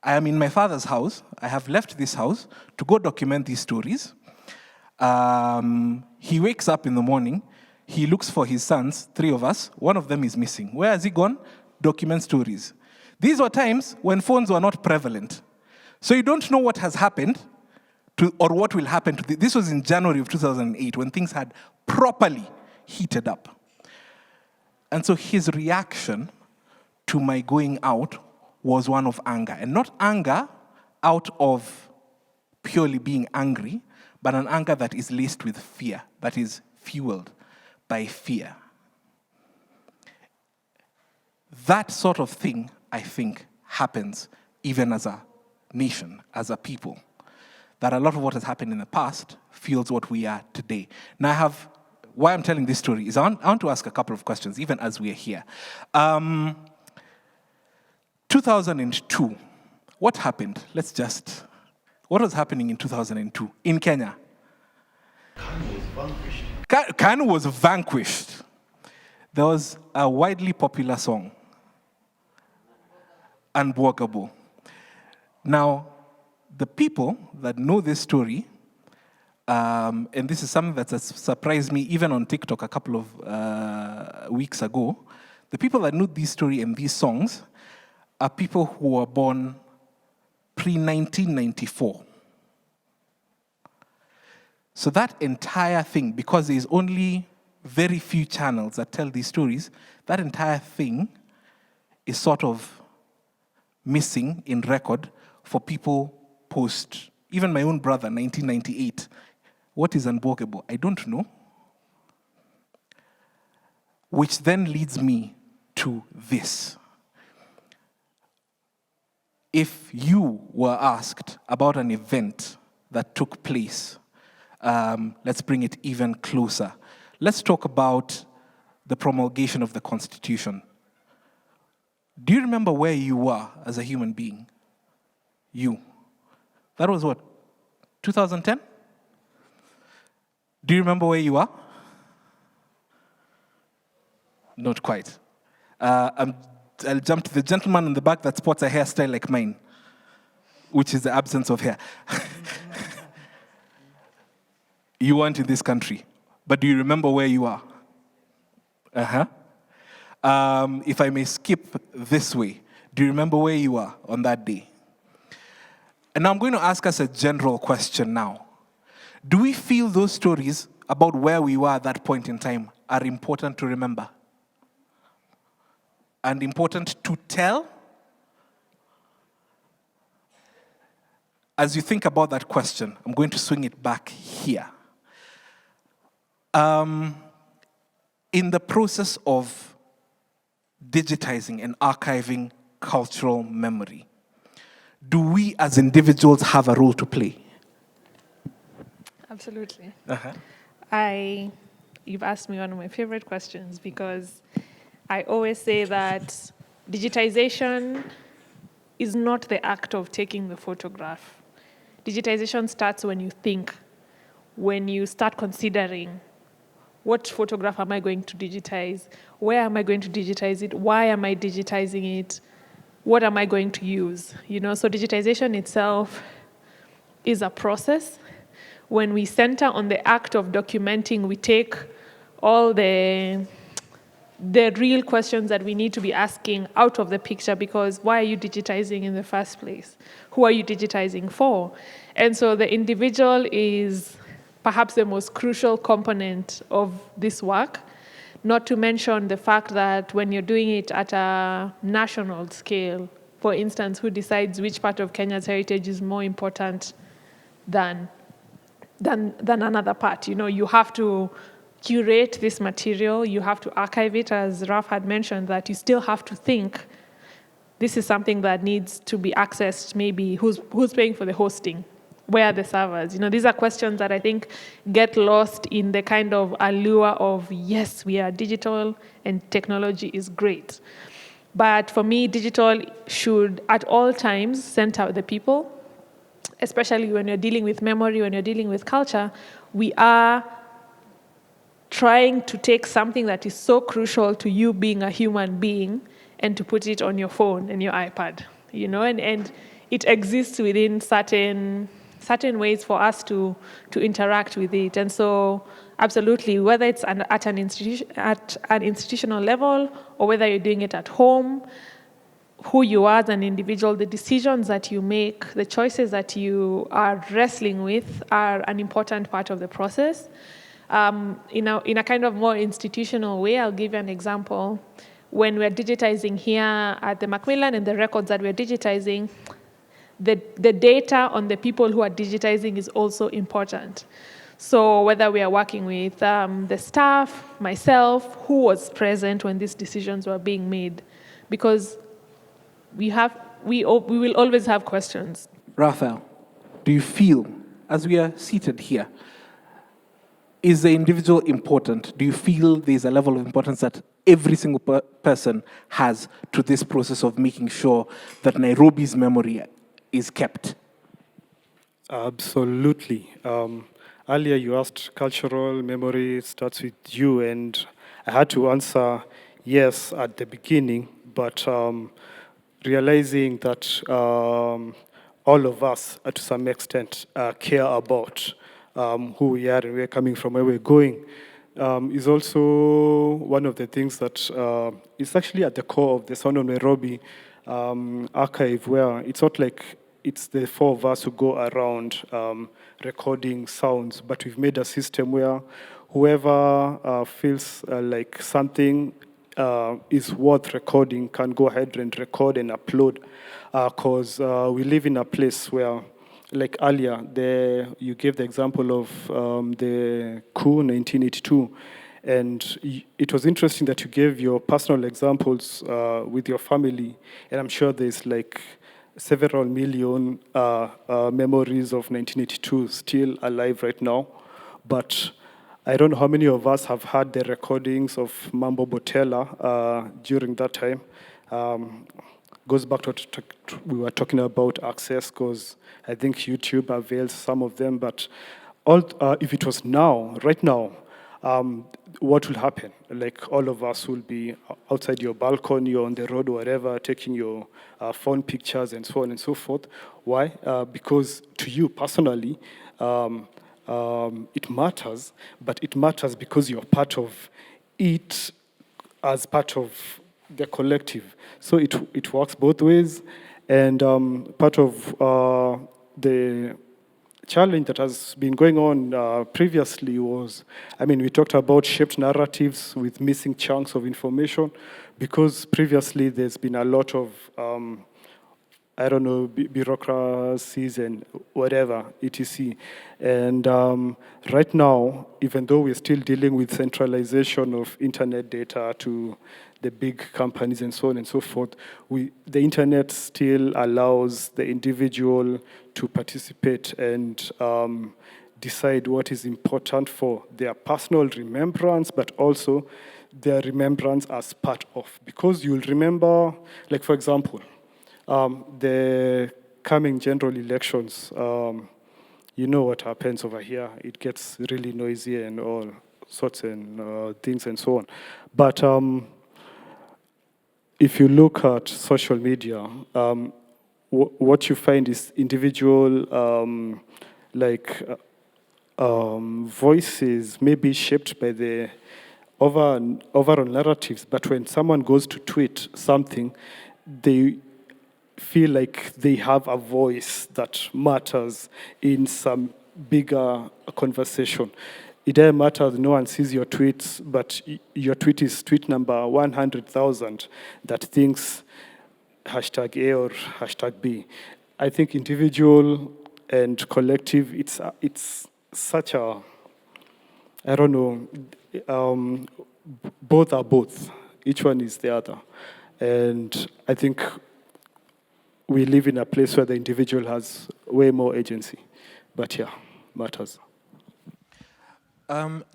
I am in my father's house. I have left this house to go document these stories. He wakes up in the morning. He looks for his sons, 3 of us. One of them is missing. Where has he gone? Document stories. These were times when phones were not prevalent. So you don't know what has happened or what will happen to this was in January of 2008 when things had properly heated up. And so his reaction to my going out was one of anger. And not anger out of purely being angry, but an anger that is laced with fear, that is fueled by fear. That sort of thing, I think, happens even as a nation, as a people. That a lot of what has happened in the past fuels what we are today. Now, why I'm telling this story is I want to ask a couple of questions, even as we are here. 2002, what happened? What was happening in 2002 in Kenya? KANU was vanquished. There was a widely popular song, Unbreakable. Now, the people that know this story, and this is something that has surprised me even on TikTok a couple of weeks ago, the people that know this story and these songs are people who were born pre-1994. So that entire thing, because there's only very few channels that tell these stories, that entire thing is sort of missing in record for people post. Even my own brother, 1998. What is unbreakable? I don't know. Which then leads me to this. If you were asked about an event that took place, let's bring it even closer. Let's talk about the promulgation of the Constitution. Do you remember where you were as a human being? You. That was what? 2010? Do you remember where you are? Not quite. I'll jump to the gentleman in the back that sports a hairstyle like mine, which is the absence of hair. You weren't in this country, but do you remember where you are? If I may skip this way, do you remember where you are on that day? And now I'm going to ask us a general question now. Do we feel those stories about where we were at that point in time are important to remember? And important to tell? as you think about that question, I'm going to swing it back here. In the process of digitizing and archiving cultural memory, do we as individuals have a role to play? Absolutely. Uh-huh. You've asked me one of my favorite questions, because I always say that digitization is not the act of taking the photograph. Digitization starts when you think, when you start considering, what photograph am I going to digitize? Where am I going to digitize it? Why am I digitizing it? What am I going to use? So digitization itself is a process. When we center on the act of documenting, we take all the real questions that we need to be asking out of the picture, because why are you digitizing in the first place? Who are you digitizing for? And so the individual is perhaps the most crucial component of this work, not to mention the fact that when you're doing it at a national scale, for instance, who decides which part of Kenya's heritage is more important than another part? You have to curate this material, you have to archive it, as Raf had mentioned, that you still have to think, this is something that needs to be accessed, maybe who's paying for the hosting? Where are the servers? These are questions that I think get lost in the kind of allure of, yes, we are digital and technology is great. But for me, digital should at all times center the people, especially when you're dealing with memory, when you're dealing with culture. We are trying to take something that is so crucial to you being a human being and to put it on your phone and your iPad, and it exists within certain ways for us to interact with it. And so absolutely, whether it's at an institutional level or whether you're doing it at home, who you are as an individual, the decisions that you make, the choices that you are wrestling with are an important part of the process. In a kind of more institutional way, I'll give you an example. When we're digitizing here at the McMillan and the records that we're digitizing, the data on the people who are digitizing is also important. So whether we are working with the staff, myself, who was present when these decisions were being made, because we will always have questions. Raphael, do you feel, as we are seated here, is the individual important? Do you feel there's a level of importance that every single person has to this process of making sure that Nairobi's memory is kept? Absolutely. Earlier you asked cultural memory starts with you, and I had to answer yes at the beginning, but realizing that all of us, to some extent, care about who we are and where we're coming from, where we're going, is also one of the things that is actually at the core of the Sound of Nairobi archive, where it's not like it's the four of us who go around recording sounds, but we've made a system where whoever feels like something is worth recording can go ahead and record and upload, because we live in a place where, like earlier, you gave the example of the coup 1982, and it was interesting that you gave your personal examples with your family, and I'm sure there's like several million memories of 1982 still alive right now, but I don't know how many of us have had the recordings of Mambo Botella during that time. Goes back to what we were talking about access, because I think YouTube avails some of them, but if it was now, right now, what will happen? Like all of us will be outside your balcony or on the road or wherever, taking your phone pictures and so on and so forth. Why? Because to you personally, it matters, but it matters because you're part of it as part of the collective. So it works both ways, and part of the challenge that has been going on previously was, we talked about shaped narratives with missing chunks of information, because previously there's been a lot of I don't know, bureaucracies and whatever, etc. And right now, even though we're still dealing with centralization of internet data to the big companies and so on and so forth, the internet still allows the individual to participate and decide what is important for their personal remembrance, but also their remembrance as part of. Because you'll remember, like for example, the coming general elections, you know what happens over here. It gets really noisy and all sorts and things and so on. But if you look at social media, what you find is individual voices may be shaped by the overall narratives, but when someone goes to tweet something, they feel like they have a voice that matters in some bigger conversation. It doesn't matter, no one sees your tweets, but your tweet is tweet number 100,000 that thinks hashtag A or hashtag B. I think individual and collective, it's such a, I don't know, both are both. Each one is the other. And I think we live in a place where the individual has way more agency. But yeah, matters.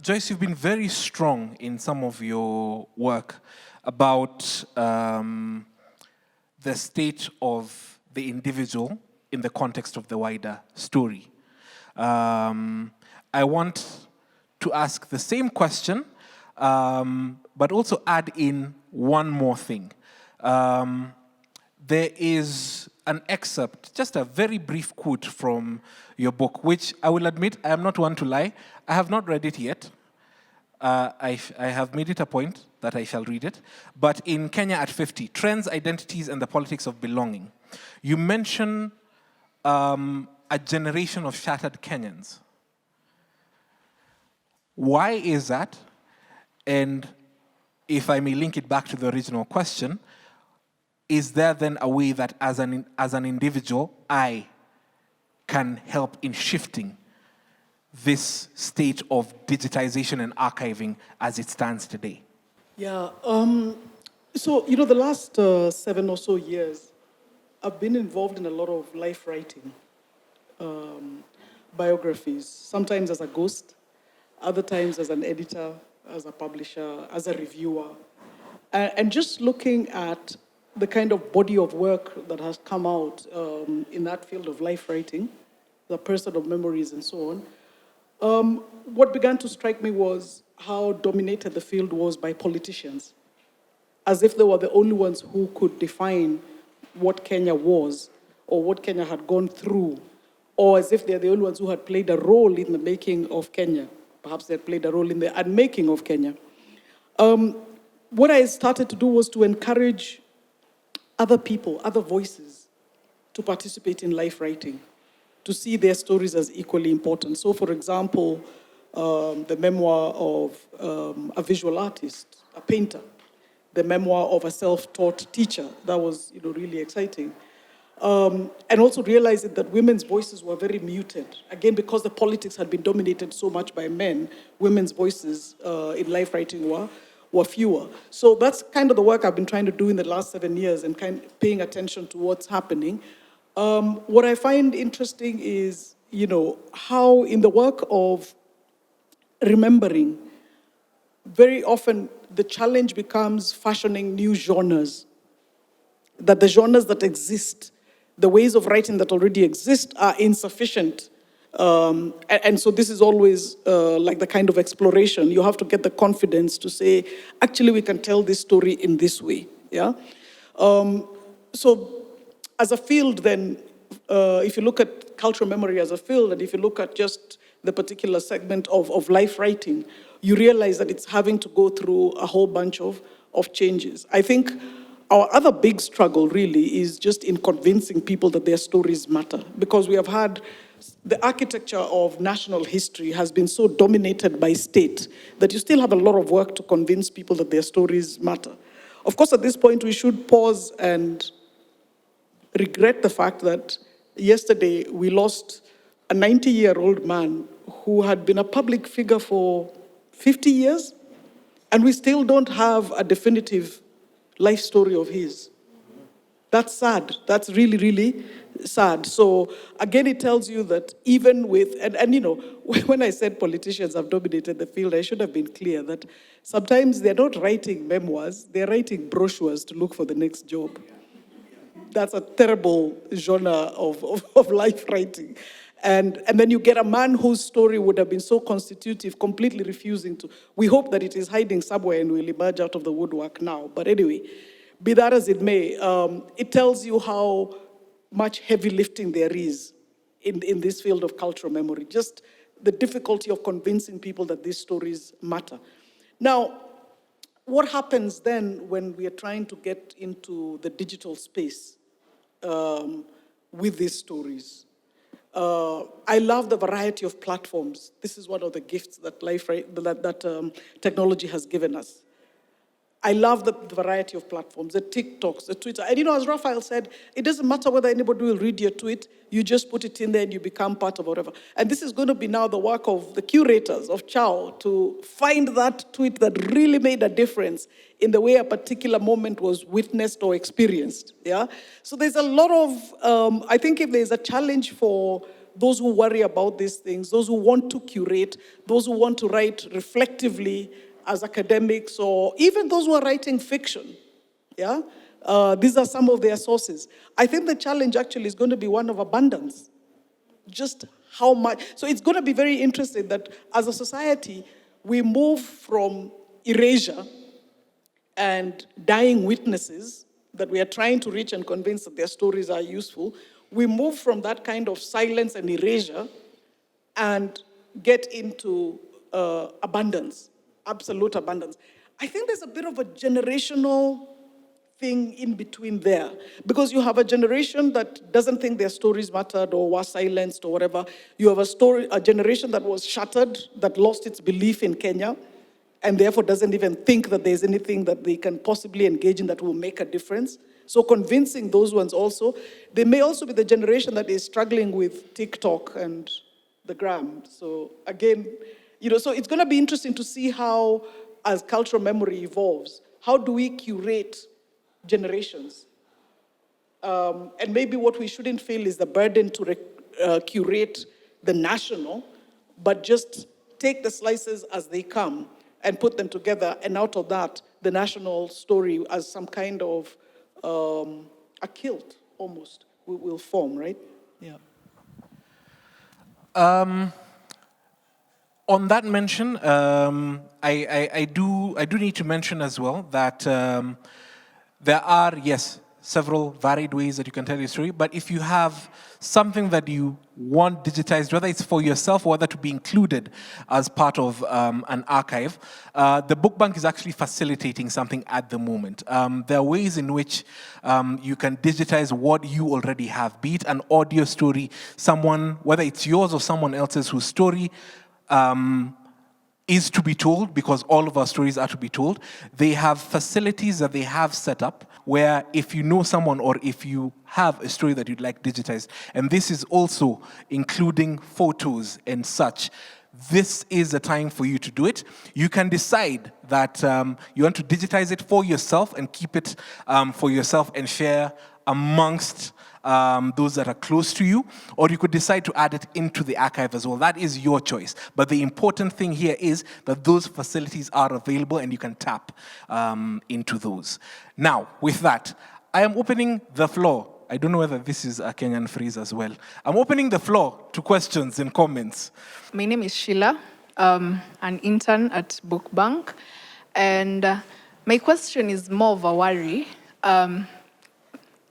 Joyce, you've been very strong in some of your work about the state of the individual in the context of the wider story. I want to ask the same question, but also add in one more thing. There is an excerpt, just a very brief quote from your book, which I will admit, I am not one to lie. I have not read it yet. I have made it a point that I shall read it. But in Kenya at 50, Trends, Identities, and the Politics of Belonging, you mention a generation of shattered Kenyans. Why is that? And if I may link it back to the original question, is there then a way that as an individual, I can help in shifting this state of digitization and archiving as it stands today? Yeah, so, the last 7 or so years, I've been involved in a lot of life writing, biographies, sometimes as a ghost, other times as an editor, as a publisher, as a reviewer, and just looking at the kind of body of work that has come out in that field of life writing, the person of memories and so on. What began to strike me was how dominated the field was by politicians, as if they were the only ones who could define what Kenya was or what Kenya had gone through, or as if they're the only ones who had played a role in the making of Kenya. Perhaps they had played a role in the unmaking of Kenya. What I started to do was to encourage other people, other voices, to participate in life writing, to see their stories as equally important. So, for example, the memoir of a visual artist, a painter, the memoir of a self-taught teacher. That was, really exciting. And also realizing that women's voices were very muted. Again, because the politics had been dominated so much by men, women's voices in life writing were fewer. So that's kind of the work I've been trying to do in the last 7 years and kind of paying attention to what's happening. What I find interesting is, how in the work of remembering, very often the challenge becomes fashioning new genres. That the genres that exist, the ways of writing that already exist are insufficient. And so this is always like the kind of exploration. You have to get the confidence to say, actually, we can tell this story in this way. Yeah. So as a field, then, if you look at cultural memory as a field, and if you look at just the particular segment of life writing, you realize that it's having to go through a whole bunch of changes. I think our other big struggle really is just in convincing people that their stories matter, because we have had the architecture of national history has been so dominated by state that you still have a lot of work to convince people that their stories matter. Of course, at this point, we should pause and regret the fact that yesterday we lost a 90-year-old man who had been a public figure for 50 years, and we still don't have a definitive life story of his. That's sad. That's really, really sad. So again, it tells you that even with, and you know, when I said politicians have dominated the field, I should have been clear that sometimes they're not writing memoirs, they're writing brochures to look for the next job. That's a terrible genre of life writing. And then you get a man whose story would have been so constitutive, completely refusing to. We hope that it is hiding somewhere and will emerge out of the woodwork now. But anyway, be that as it may, it tells you how much heavy lifting there is in this field of cultural memory. Just the difficulty of convincing people that these stories matter. Now, what happens then when we are trying to get into the digital space with these stories? I love the variety of platforms. This is one of the gifts that technology has given us. I love the variety of platforms, the TikToks, the Twitter. And you know, as Raphael said, it doesn't matter whether anybody will read your tweet, you just put it in there and you become part of whatever. And this is going to be now the work of the curators of Chao to find that tweet that really made a difference in the way a particular moment was witnessed or experienced, yeah? So there's a lot of, I think if there's a challenge for those who worry about these things, those who want to curate, those who want to write reflectively, as academics, or even those who are writing fiction, yeah? These are some of their sources. I think the challenge actually is going to be one of abundance. Just how much, so it's going to be very interesting that as a society, we move from erasure and dying witnesses that we are trying to reach and convince that their stories are useful. We move from that kind of silence and erasure and get into abundance. Absolute abundance. I think there's a bit of a generational thing in between there, because you have a generation that doesn't think their stories mattered or were silenced or whatever. You have a generation that was shattered, that lost its belief in Kenya, and therefore doesn't even think that there's anything that they can possibly engage in that will make a difference. So convincing those ones also. They may also be the generation that is struggling with TikTok and the gram. So again, you know, so it's going to be interesting to see how, as cultural memory evolves, how do we curate generations? And maybe what we shouldn't feel is the burden to curate the national, but just take the slices as they come and put them together, and out of that, the national story as some kind of a kilt, almost, will form, right? Yeah. On that mention, I do need to mention as well that there are, yes, several varied ways that you can tell your story, but if you have something that you want digitized, whether it's for yourself or whether to be included as part of an archive, the Book Bank is actually facilitating something at the moment. There are ways in which you can digitize what you already have, be it an audio story, someone, whether it's yours or someone else's whose story is to be told, because all of our stories are to be told. They have facilities that they have set up where if you know someone or if you have a story that you'd like digitized, and this is also including photos and such, this is the time for you to do it. You can decide that you want to digitize it for yourself and keep it for yourself and share amongst those that are close to you, or you could decide to add it into the archive as well. That is your choice. But the important thing here is that those facilities are available and you can tap into those. Now, with that, I am opening the floor. I don't know whether this is a Kenyan phrase as well. I'm opening the floor to questions and comments. My name is Sheila, an intern at Book Bank. And my question is more of a worry.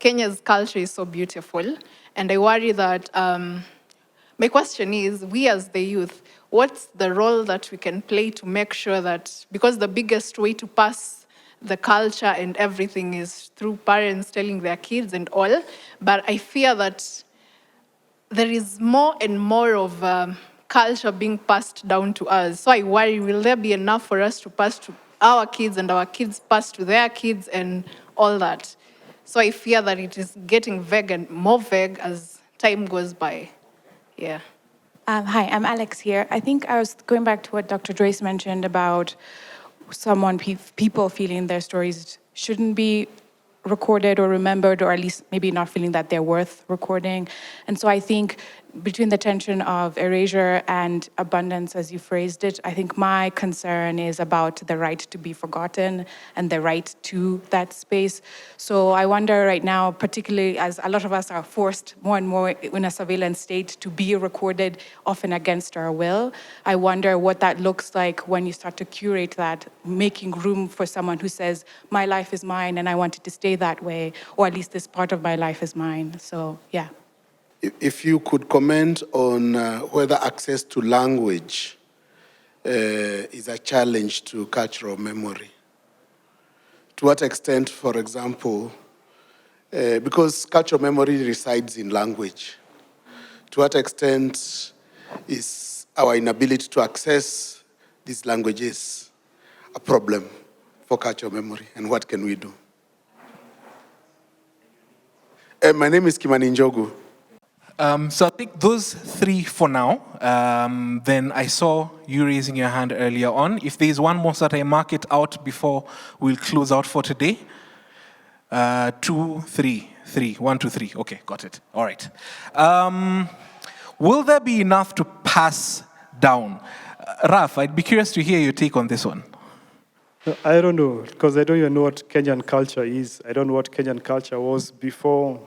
Kenya's culture is so beautiful, and I worry that, my question is, we as the youth, what's the role that we can play to make sure that, because the biggest way to pass the culture and everything is through parents telling their kids and all, but I fear that there is more and more of culture being passed down to us. So I worry, will there be enough for us to pass to our kids and our kids pass to their kids and all that? So I fear that it is getting vague and more vague as time goes by. Yeah. Hi, I'm Alex here. I think I was going back to what Dr. Joyce mentioned about people feeling their stories shouldn't be recorded or remembered, or at least maybe not feeling that they're worth recording. And so I think between the tension of erasure and abundance, as you phrased it, I think my concern is about the right to be forgotten and the right to that space. So I wonder right now, particularly as a lot of us are forced more and more in a surveillance state to be recorded, often against our will, I wonder what that looks like when you start to curate that, making room for someone who says, my life is mine and I want it to stay that way, or at least this part of my life is mine. So, yeah. If you could comment on whether access to language is a challenge to cultural memory. To what extent, for example, because cultural memory resides in language, to what extent is our inability to access these languages a problem for cultural memory, and what can we do? My name is Kimani Njogu. So I think those three for now. Then I saw you raising your hand earlier on. If there's one more that I mark it out before we'll close out for today. 2, 3, 3. 1, 2, 3. Okay, got it. All right. Will there be enough to pass down? Raf, I'd be curious to hear your take on this one. I don't know, because I don't even know what Kenyan culture is. I don't know what Kenyan culture was before.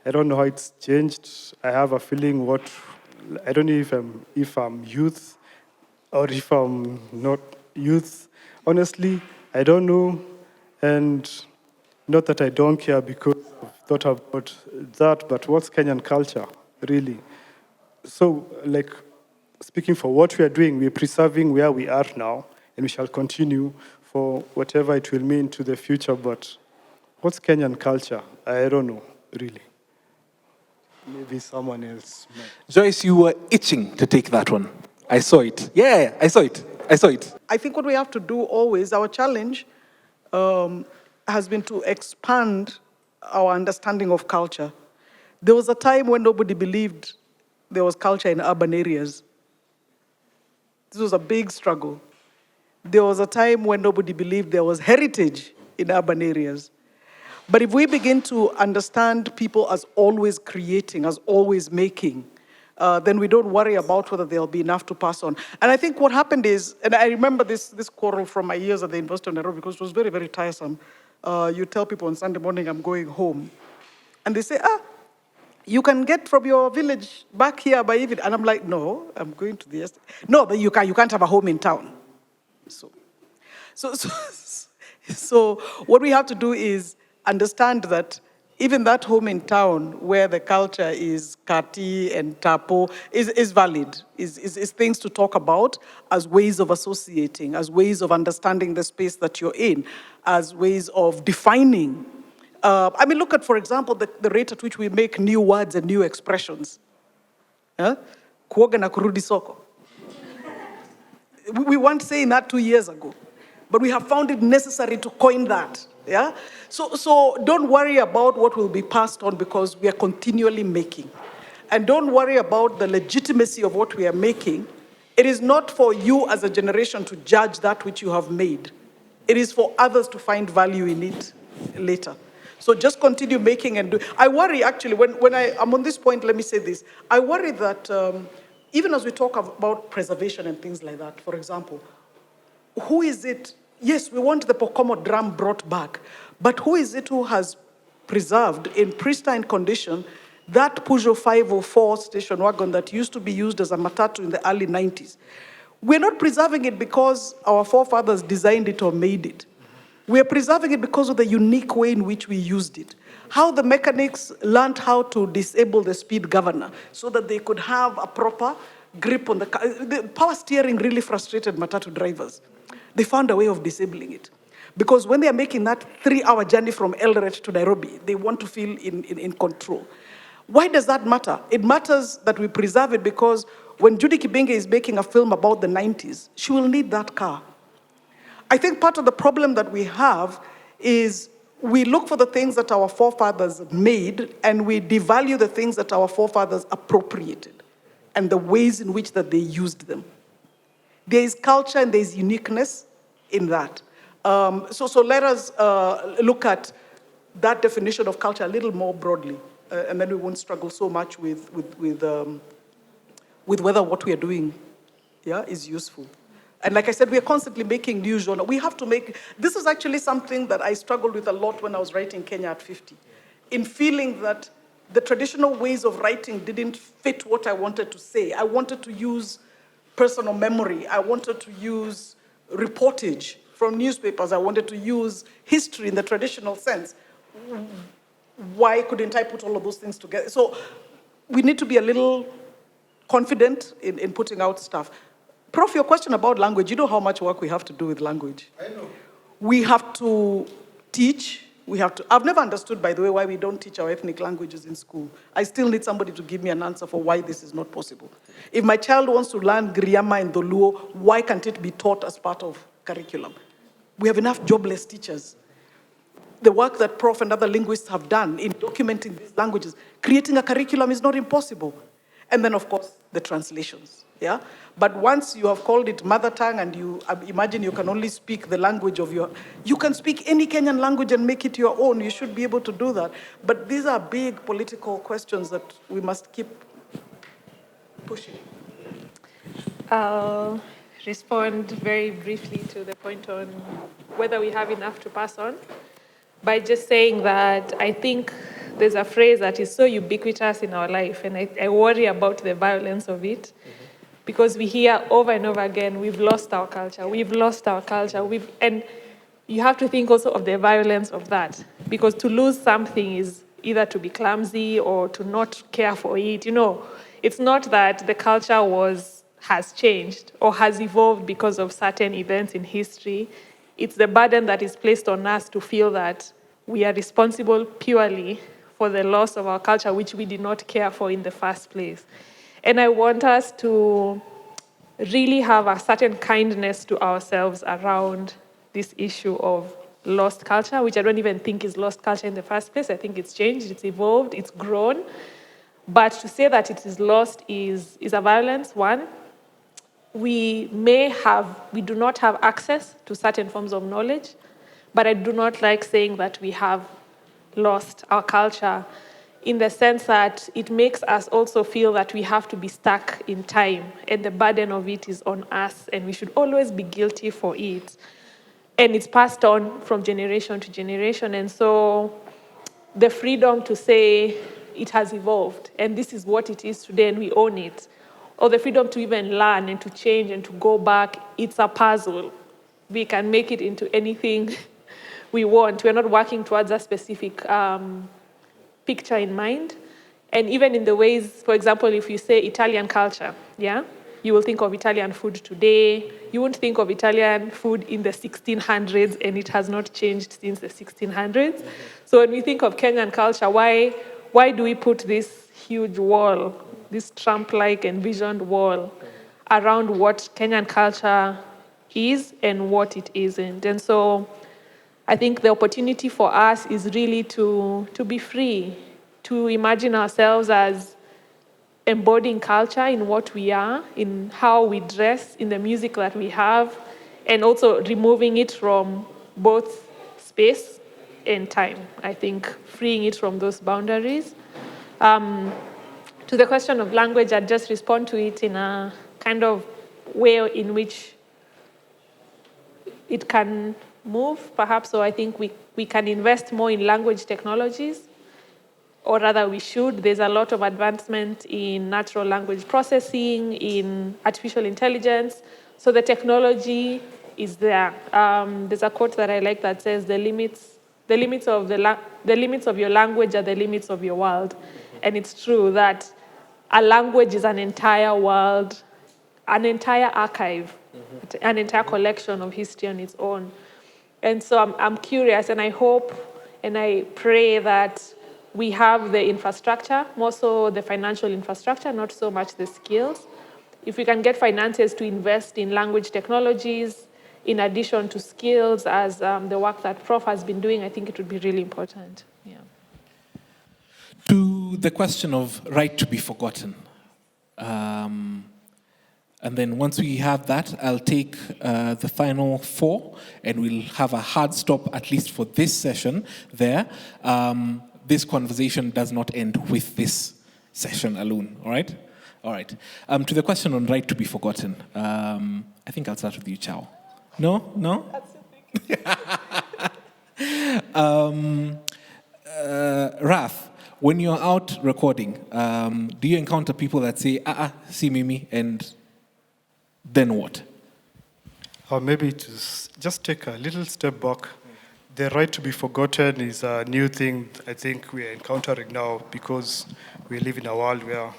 I don't know how it's changed. I have a feeling I don't know if I'm youth or if I'm not youth. Honestly, I don't know. And not that I don't care because I've thought about that, but what's Kenyan culture, really? So, like, speaking for what we are doing, we're preserving where we are now, and we shall continue for whatever it will mean to the future. But what's Kenyan culture? I don't know, really. Maybe someone else might. Joyce, you were itching to take that one. I saw it. Yeah, I saw it. I think what we have to do always, our challenge has been to expand our understanding of culture. There was a time when nobody believed there was culture in urban areas. This was a big struggle. There was a time when nobody believed there was heritage in urban areas. But if we begin to understand people as always creating, as always making, then we don't worry about whether there'll be enough to pass on. And I think what happened is, and I remember this quarrel from my years at the University of Nairobi, because it was very, very tiresome. You tell people on Sunday morning, I'm going home. And they say, you can get from your village back here by evening. And I'm like, no, I'm going to the estate. No, but you can't have a home in town. So what we have to do is understand that even that home in town where the culture is kati and tapo is valid, is things to talk about as ways of associating, as ways of understanding the space that you're in, as ways of defining. I mean, look at, for example, the rate at which we make new words and new expressions. Kuoga na kurudi soko. We weren't saying that 2 years ago, but we have found it necessary to coin that. Yeah? So don't worry about what will be passed on, because we are continually making. And don't worry about the legitimacy of what we are making. It is not for you as a generation to judge that which you have made. It is for others to find value in it later. So just continue making and do. I worry, actually, when I'm on this point, let me say this. I worry that even as we talk about preservation and things like that, for example, who is it? Yes, we want the Pokomo drum brought back, but who is it who has preserved in pristine condition that Peugeot 504 station wagon that used to be used as a matatu in the early 90s? We're not preserving it because our forefathers designed it or made it. We're preserving it because of the unique way in which we used it. How the mechanics learned how to disable the speed governor so that they could have a proper grip on the car. The power steering really frustrated matatu drivers. They found a way of disabling it. Because when they are making that 3-hour journey from Eldoret to Nairobi, they want to feel in control. Why does that matter? It matters that we preserve it because when Judy Kibinge is making a film about the 90s, she will need that car. I think part of the problem that we have is we look for the things that our forefathers made, and we devalue the things that our forefathers appropriated and the ways in which that they used them. There is culture and there is uniqueness in that. So let us look at that definition of culture a little more broadly, and then we won't struggle so much with whether what we are doing, is useful. And like I said, we are constantly making new genre. We have to make, this is actually something that I struggled with a lot when I was writing Kenya at 50, in feeling that the traditional ways of writing didn't fit what I wanted to say. I wanted to use personal memory. I wanted to use reportage from newspapers. I wanted to use history in the traditional sense. Why couldn't I put all of those things together? So we need to be a little confident in putting out stuff. Prof, your question about language, you know how much work we have to do with language. I know. We have to teach. I've never understood, by the way, why we don't teach our ethnic languages in school. I still need somebody to give me an answer for why this is not possible. If my child wants to learn Griama and Doluo, why can't it be taught as part of curriculum? We have enough jobless teachers. The work that Prof and other linguists have done in documenting these languages, creating a curriculum is not impossible. And then, of course, the translations, But once you have called it mother tongue and you imagine you can only speak the language of you can speak any Kenyan language and make it your own. You should be able to do that. But these are big political questions that we must keep pushing. I'll respond very briefly to the point on whether we have enough to pass on by just saying that I think there's a phrase that is so ubiquitous in our life, and I worry about the violence of it, because we hear over and over again, we've lost our culture, we've lost our culture, and you have to think also of the violence of that, because to lose something is either to be clumsy or to not care for it. It's not that the culture has changed or has evolved because of certain events in history. It's the burden that is placed on us to feel that we are responsible purely for the loss of our culture, which we did not care for in the first place. And I want us to really have a certain kindness to ourselves around this issue of lost culture, which I don't even think is lost culture in the first place. I think it's changed, it's evolved, it's grown. But to say that it is lost is a violence, one. We do not have access to certain forms of knowledge, but I do not like saying that we have lost our culture, in the sense that it makes us also feel that we have to be stuck in time, and the burden of it is on us, and we should always be guilty for it. And it's passed on from generation to generation, and so the freedom to say it has evolved, and this is what it is today, and we own it, or the freedom to even learn and to change and to go back, it's a puzzle. We can make it into anything we want. We're not working towards a specific picture in mind. And even in the ways, for example, if you say Italian culture, you will think of Italian food today. You won't think of Italian food in the 1600s, and it has not changed since the 1600s. So when we think of Kenyan culture, why do we put this huge wall, this Trump-like envisioned wall around what Kenyan culture is and what it isn't? And so I think the opportunity for us is really to be free, to imagine ourselves as embodying culture in what we are, in how we dress, in the music that we have, and also removing it from both space and time. I think freeing it from those boundaries. To the question of language, I'd just respond to it in a kind of way in which it can move, perhaps. So I think we can invest more in language technologies, or rather we should. There's a lot of advancement in natural language processing, in artificial intelligence. So the technology is there. There's a quote that I like that says, the limits of your language are the limits of your world. And it's true that a language is an entire world, an entire archive, an entire collection of history on its own. And so I'm curious, and I hope and I pray that we have the infrastructure, more so the financial infrastructure, not so much the skills. If we can get finances to invest in language technologies, in addition to skills as the work that Prof has been doing, I think it would be really important. Yeah. To the question of right to be forgotten. And then once we have that, I'll take the final 4, and we'll have a hard stop, at least for this session there. This conversation does not end with this session alone, all right? All right. To the question on right to be forgotten, I think I'll start with you, Chao. No? No? Raph, when you're out recording, do you encounter people that say, see Mimi, and then what? Or maybe to just take a little step back. The right to be forgotten is a new thing I think we are encountering now, because we live in a world where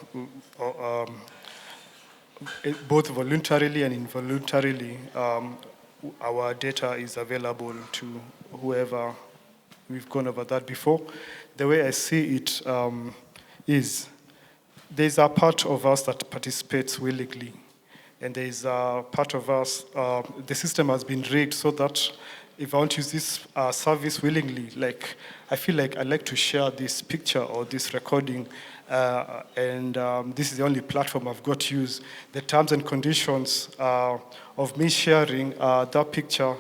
both voluntarily and involuntarily our data is available to whoever. We've gone over that before. The way I see it is there's a part of us that participates willingly, and there's a part of us, the system has been rigged so that if I want to use this service willingly, like I feel like I like to share this picture or this recording, and this is the only platform I've got to use. The terms and conditions of me sharing that picture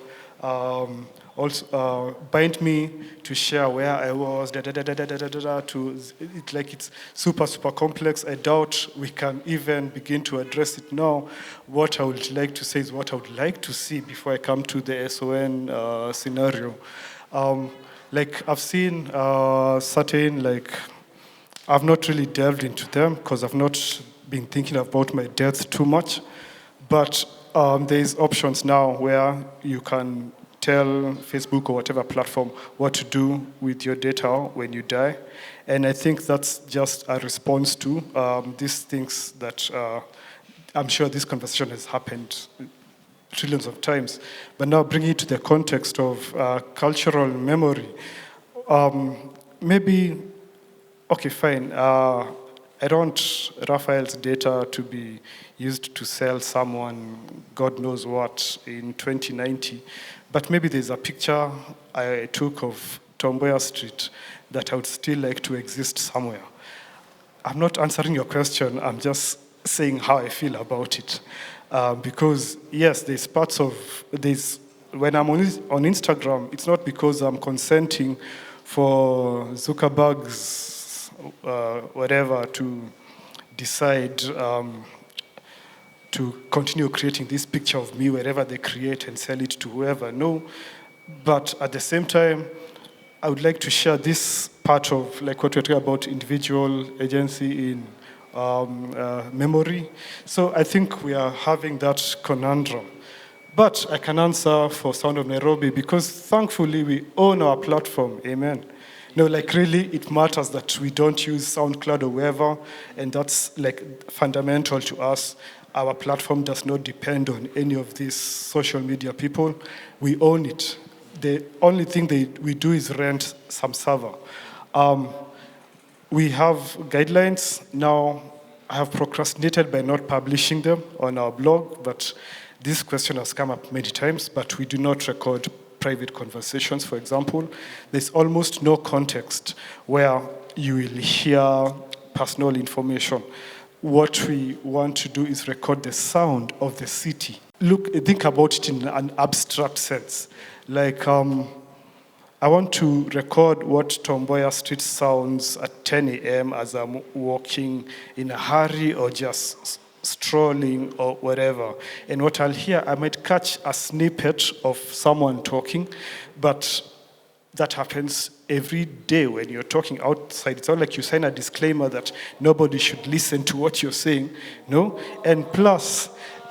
also bind me to share where I was, to it, like it's super complex. I doubt we can even begin to address it now. What I would like to say is what I would like to see before I come to the SON scenario. Like I've seen certain, like I've not really delved into them because I've not been thinking about my death too much, but there's options now where you can tell Facebook or whatever platform what to do with your data when you die. And I think that's just a response to these things that I'm sure this conversation has happened trillions of times. But now bringing it to the context of cultural memory, maybe, okay, fine. I don't want Raphael's data to be used to sell someone God knows what in 2090. But maybe there's a picture I took of Tom Mboya Street that I would still like to exist somewhere. I'm not answering your question, I'm just saying how I feel about it. Because yes, there's parts of this, when I'm on Instagram, it's not because I'm consenting for Zuckerberg's whatever to decide to continue creating this picture of me wherever they create and sell it to whoever. No, but at the same time, I would like to share this part of like what we're talking about, individual agency in memory. So I think we are having that conundrum. But I can answer for Sound of Nairobi because thankfully we own our platform, amen. No, like really it matters that we don't use SoundCloud or wherever, and that's like fundamental to us. Our platform does not depend on any of these social media people. We own it. The only thing we do is rent some server. We have guidelines. Now, I have procrastinated by not publishing them on our blog, but this question has come up many times, but we do not record private conversations, for example. There's almost no context where you will hear personal information. What we want to do is record the sound of the city. Look, think about it in an abstract sense. Like, I want to record what Tom Mboya Street sounds at 10 a.m. as I'm walking in a hurry or just strolling or whatever. And what I'll hear, I might catch a snippet of someone talking, but that happens every day when you're talking outside. It's not like you sign a disclaimer that nobody should listen to what you're saying, no? And plus,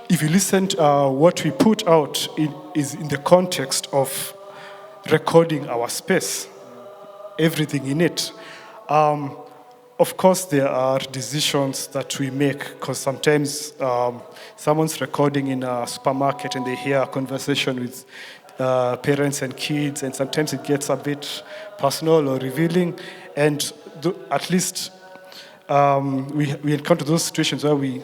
if you listen to what we put out is in the context of recording our space, everything in it. Of course, there are decisions that we make because sometimes someone's recording in a supermarket and they hear a conversation with parents and kids, and sometimes it gets a bit personal or revealing. And at least we encounter those situations where we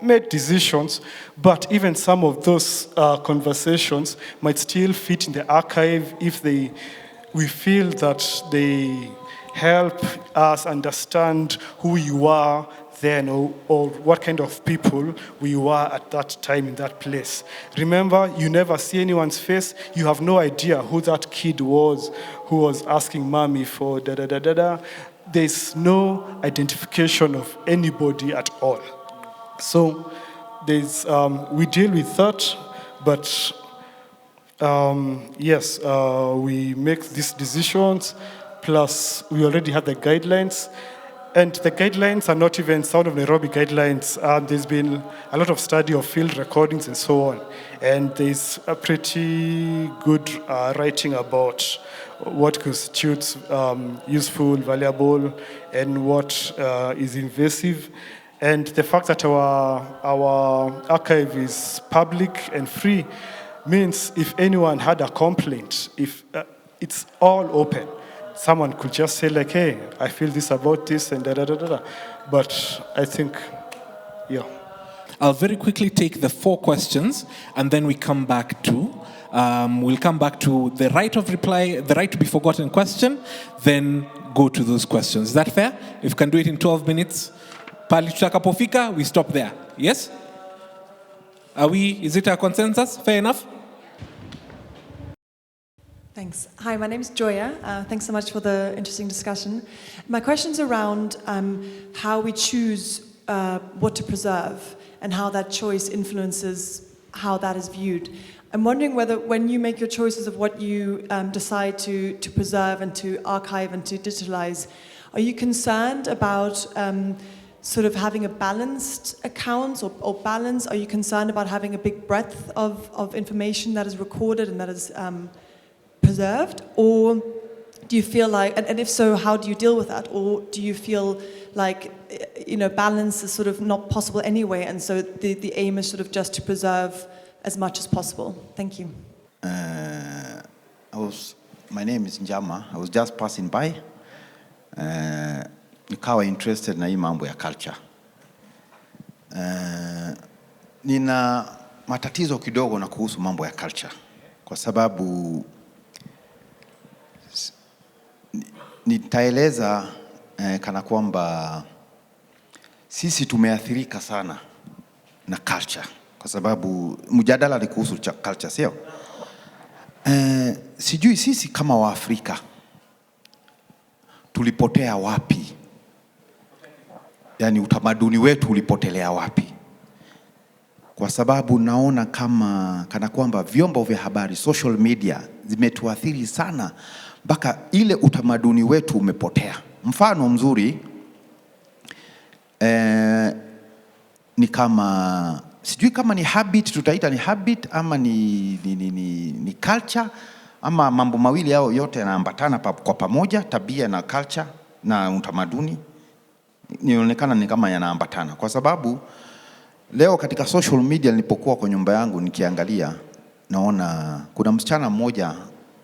made decisions, but even some of those conversations might still fit in the archive if we feel that they help us understand who you are then, or what kind of people we were at that time in that place. Remember, you never see anyone's face. You have no idea who that kid was who was asking mommy for da-da-da-da-da. There's no identification of anybody at all. So there's, we deal with that, but yes, we make these decisions, plus we already have the guidelines. And the guidelines are not even Sound of Nairobi guidelines. There's been a lot of study of field recordings and so on. And there's a pretty good writing about what constitutes useful, valuable, and what is invasive. And the fact that our archive is public and free means if anyone had a complaint, if it's all open. Someone could just say like, hey, I feel this about this and da-da-da-da-da. But I think, yeah. I'll very quickly take the 4 questions, and then we come back to, we'll come back to the right of reply, the right to be forgotten question, then go to those questions. Is that fair? If you can do it in 12 minutes, pali tutakapofika, we stop there. Yes? Is it a consensus? Fair enough? Thanks. Hi, my name is Joya. Thanks so much for the interesting discussion. My question's around how we choose what to preserve and how that choice influences how that is viewed. I'm wondering whether when you make your choices of what you decide to preserve and to archive and to digitalize, are you concerned about sort of having a balanced account or balance? Are you concerned about having a big breadth of information that is recorded and that is preserved? Or do you feel like, and if so, how do you deal with that? Or do you feel like, balance is sort of not possible anyway, and so the aim is sort of just to preserve as much as possible? Thank you. My name is Njama. I was just passing by. Nikawa interested na hii mambo ya culture. Nina matatizo kidogo na kuhusu mambo ya culture, kwa sababu nitaeleza kana kwamba sisi tumeathirika sana na culture, kwa sababu mjadala ni kuhusu culture, sio? Sijui sisi kama Waafrika tulipotea wapi? Yani utamaduni wetu ulipotelea wapi? Kwa sababu naona kana kwamba vyombo vya habari, social media zimetuathiri sana mpaka ile utamaduni wetu umepotea. Mfano mzuri ni kama, sijui kama ni habit, tutaita ni habit ama ni culture, ama mambo mawili yao yote yanaambatana kwa pamoja, tabia na culture na utamaduni. Nionekana ni kama yanaambatana, kwa sababu leo katika social media nilipokuwa kwa nyumba yangu nikiangalia, naona kuna msichana mmoja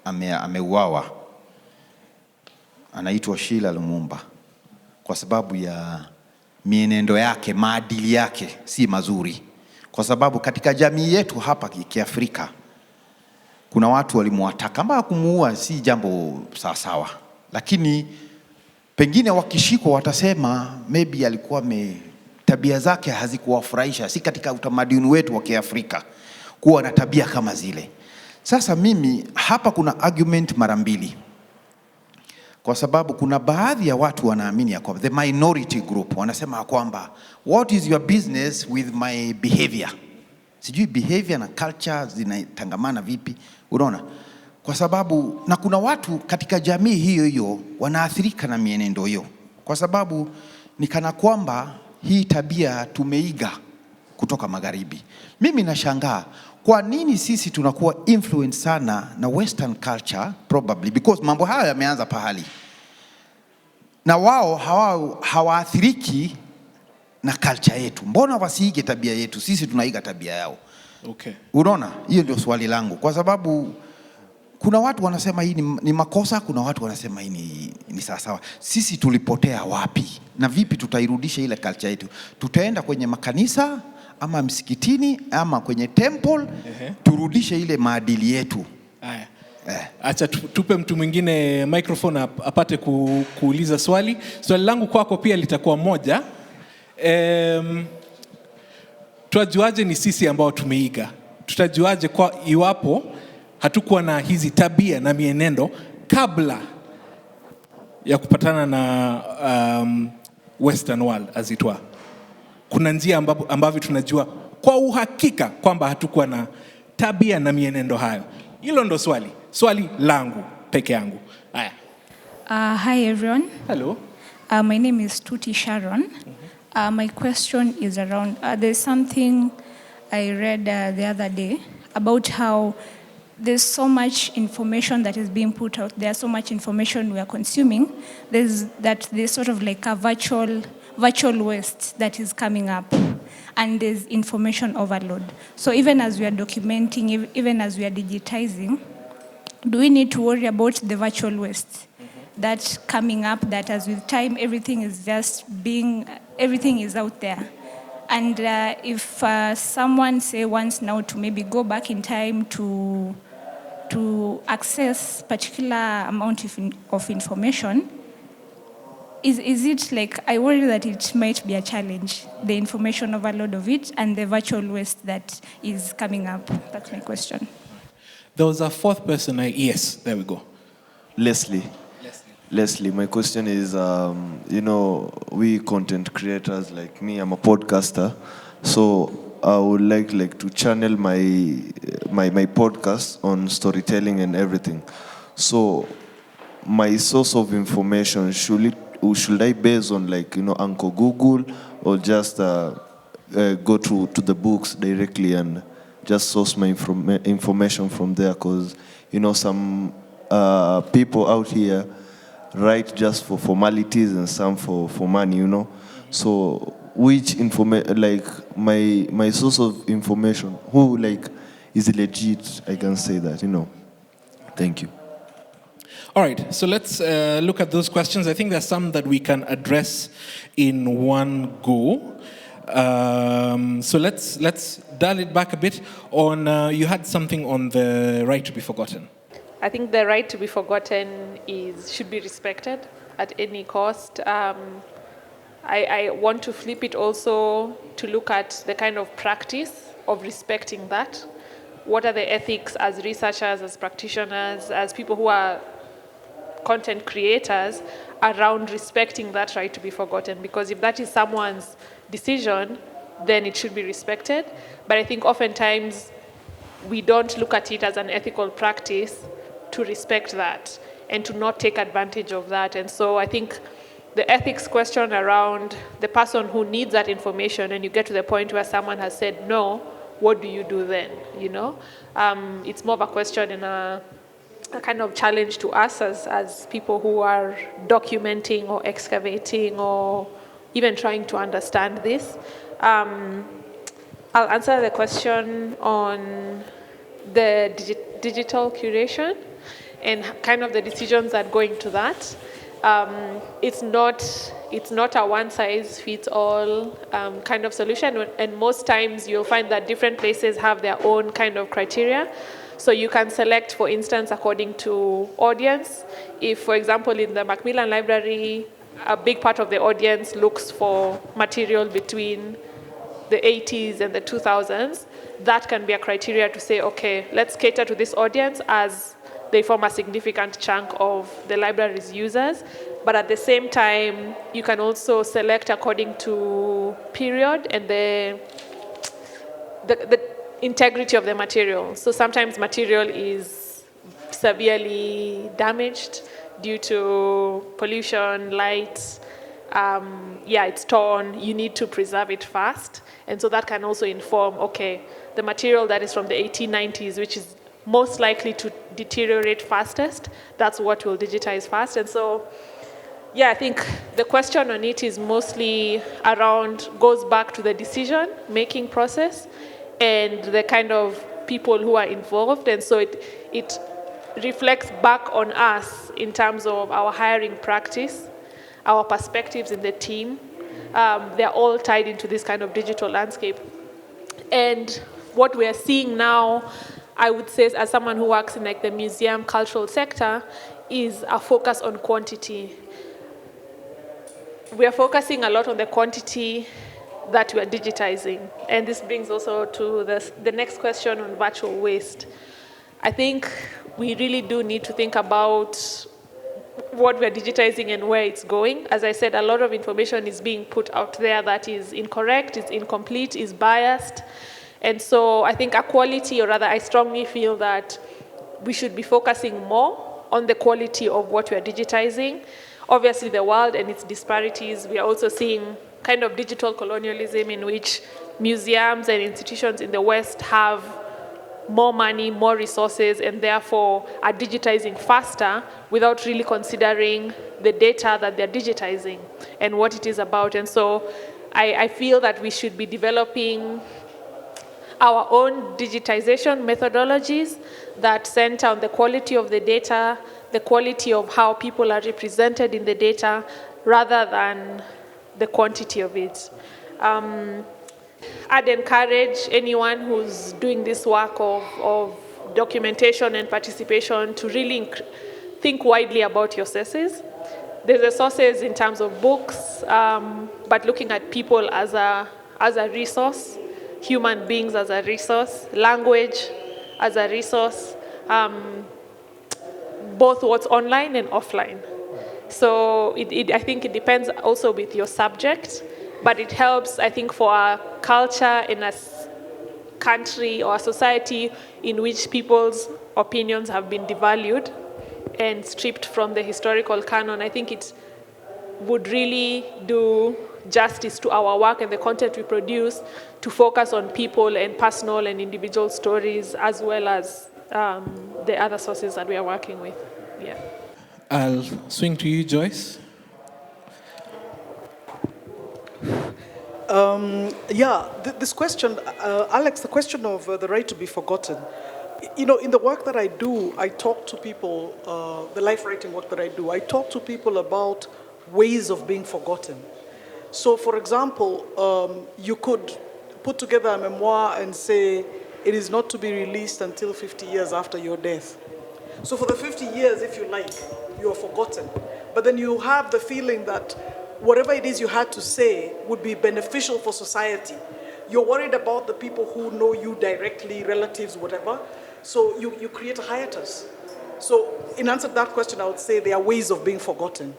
ameuawa, anaitwa Sheila Lumumba, kwa sababu ya mienendo yake, maadili yake si mazuri. Kwa sababu katika jamii yetu hapa Kiafrika kuna watu walimwataka, kama kumuua si jambo sawa, lakini pengine wakishikwa watasema maybe alikuwa tabia zake hazikuwafurahisha. Si katika utamaduni wetu wa Kiafrika kuwa na tabia kama zile. Sasa mimi hapa kuna argument mara mbili, kwa sababu kuna baadhi ya watu wanaamini ya kwamba, the minority group wanasema kwamba what is your business with my behavior? Sijui behavior na culture zinatangamana vipi, unaona? Kwa sababu na kuna watu katika jamii hiyo wanaathirika na mienendo hiyo, kwa sababu ni kana kwamba hii tabia tumeiga kutoka magharibi. Mimi nashangaa kwa nini sisi tunakuwa influence sana na western culture, probably because mambo haya yameanza pahali na wao hawaathiriki na culture yetu. Mbona wasiige tabia yetu? Sisi tunaiga tabia yao. Okay. Unaona? Hiyo ndio swali langu, kwa sababu kuna watu wanasema hii ni makosa, kuna watu wanasema hii ni sawa. Sisi tulipotea wapi? Na vipi tutairudisha ile culture yetu? Tutaenda kwenye makanisa ama msikitini ama kwenye temple, turudishe ile maadili yetu. Haya. Acha tupe mtu mwingine microphone apate kuuliza swali. Swali langu kwako pia litakuwa moja. Tuajuaje ni sisi ambao tumeiga? Tutajuaje kwa iwapo hatukuwa na hizi tabia na mienendo kabla ya kupatana na Western world as it were? Kuna njia ambavyo tunajua kwa uhakika kwamba hatukuwa na tabia na mienendo hayo. Hilo ndo swali langu peke yangu. Haya. Hi everyone. Hello. My name is Tuti Sharon. My question is around, there's something I read the other day about how there's so much information that is being put out there, so much information we are consuming. There's sort of like a virtual waste that is coming up, and there's information overload. So even as we are documenting, even as we are digitizing, do we need to worry about the virtual waste that's coming up, that as with time, everything is out there? And if someone, say, wants now to maybe go back in time to access particular amount of information, is it like, I worry that it might be a challenge, the information overload of it and the virtual waste that is coming up? That's my question. There was a fourth person. Yes, there we go. Leslie, my question is, we content creators like me, I'm a podcaster, so I would like to channel my podcast on storytelling and everything. So my source of information, should I base on Uncle Google, or just go to the books directly and just source my information from there? Because some people out here write just for formalities and some for money, So which my source of information, who is legit, I can say that, Thank you. All right, so let's look at those questions. I think there's some that we can address in one go. So let's dial it back a bit. You had something on the right to be forgotten. I think the right to be forgotten should be respected at any cost. I want to flip it also to look at the kind of practice of respecting that. What are the ethics as researchers, as practitioners, as people who are content creators around respecting that right to be forgotten? Because if that is someone's decision, then it should be respected. But I think oftentimes we don't look at it as an ethical practice to respect that and to not take advantage of that. And so I think the ethics question around the person who needs that information, and you get to the point where someone has said no, what do you do then? It's more of a question and a kind of challenge to us as people who are documenting or excavating or even trying to understand this. I'll answer the question on the digital curation and kind of the decisions that go into that. It's not a one-size-fits-all kind of solution, and most times you'll find that different places have their own kind of criteria. So you can select, for instance, according to audience. If, for example, in the McMillan Library, a big part of the audience looks for material between the 80s and the 2000s, that can be a criteria to say, okay, let's cater to this audience as they form a significant chunk of the library's users. But at the same time, you can also select according to period and the integrity of the material. So sometimes material is severely damaged due to pollution, light, it's torn, you need to preserve it fast. And so that can also inform, okay, the material that is from the 1890s, which is most likely to deteriorate fastest, that's what will digitize fast. And so, I think the question on it is mostly goes back to the decision-making process and the kind of people who are involved. And so it reflects back on us in terms of our hiring practice, our perspectives in the team. They're all tied into this kind of digital landscape. And what we are seeing now, I would say, as someone who works in like the museum cultural sector, is a focus on quantity. We are focusing a lot on the quantity that we are digitizing. And this brings also to the next question on virtual waste. I think we really do need to think about what we're digitizing and where it's going. As I said, a lot of information is being put out there that is incorrect, is incomplete, is biased. And so I think a quality, or rather I strongly feel that we should be focusing more on the quality of what we're digitizing. Obviously the world and its disparities, we are also seeing kind of digital colonialism in which museums and institutions in the West have more money, more resources, and therefore are digitizing faster without really considering the data that they're digitizing and what it is about. And so I feel that we should be developing our own digitization methodologies that center on the quality of the data, the quality of how people are represented in the data, rather than the quantity of it. I'd encourage anyone who's doing this work of documentation and participation to really think widely about your sources. There's the sources in terms of books, but looking at people as a resource, human beings as a resource, language as a resource, both what's online and offline. So I think it depends also with your subject, but it helps, I think, for a culture in a country or a society in which people's opinions have been devalued and stripped from the historical canon. I think it would really do justice to our work and the content we produce to focus on people and personal and individual stories, as well as the other sources that we are working with. Yeah. I'll swing to you, Joyce. This question, Alex, the question of the right to be forgotten. You know, in the work that I do, I talk to people, the life writing work that I do, I talk to people about ways of being forgotten. So, for example, you could put together a memoir and say it is not to be released until 50 years after your death. So for the 50 years, if you like, you are forgotten. But then you have the feeling that whatever it is you had to say would be beneficial for society. You're worried about the people who know you directly, relatives, whatever. So you create a hiatus. So in answer to that question, I would say there are ways of being forgotten.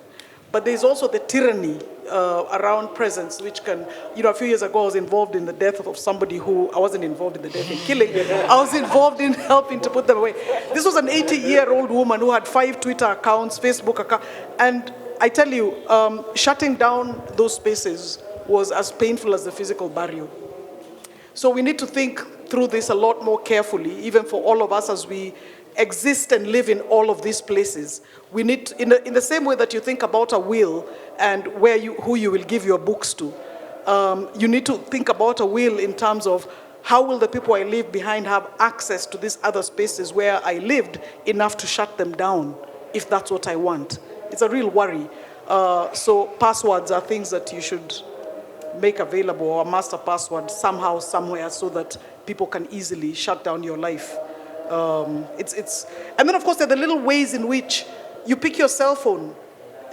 But there's also the tyranny around presence, which can, you know, a few years ago I was involved in the death of somebody who, I wasn't involved in the death and killing, I was involved in helping to put them away. This was an 80-year-old woman who had 5 Twitter accounts, Facebook accounts, and I tell you, shutting down those spaces was as painful as the physical burial. So we need to think through this a lot more carefully, even for all of us as we exist and live in all of these places. We need to, in the same way that you think about a will and who you will give your books to, you need to think about a will in terms of how will the people I leave behind have access to these other spaces where I lived enough to shut them down, if that's what I want. It's a real worry. So passwords are things that you should make available, or a master password somehow, somewhere, so that people can easily shut down your life. And then of course there are the little ways in which you pick your cell phone.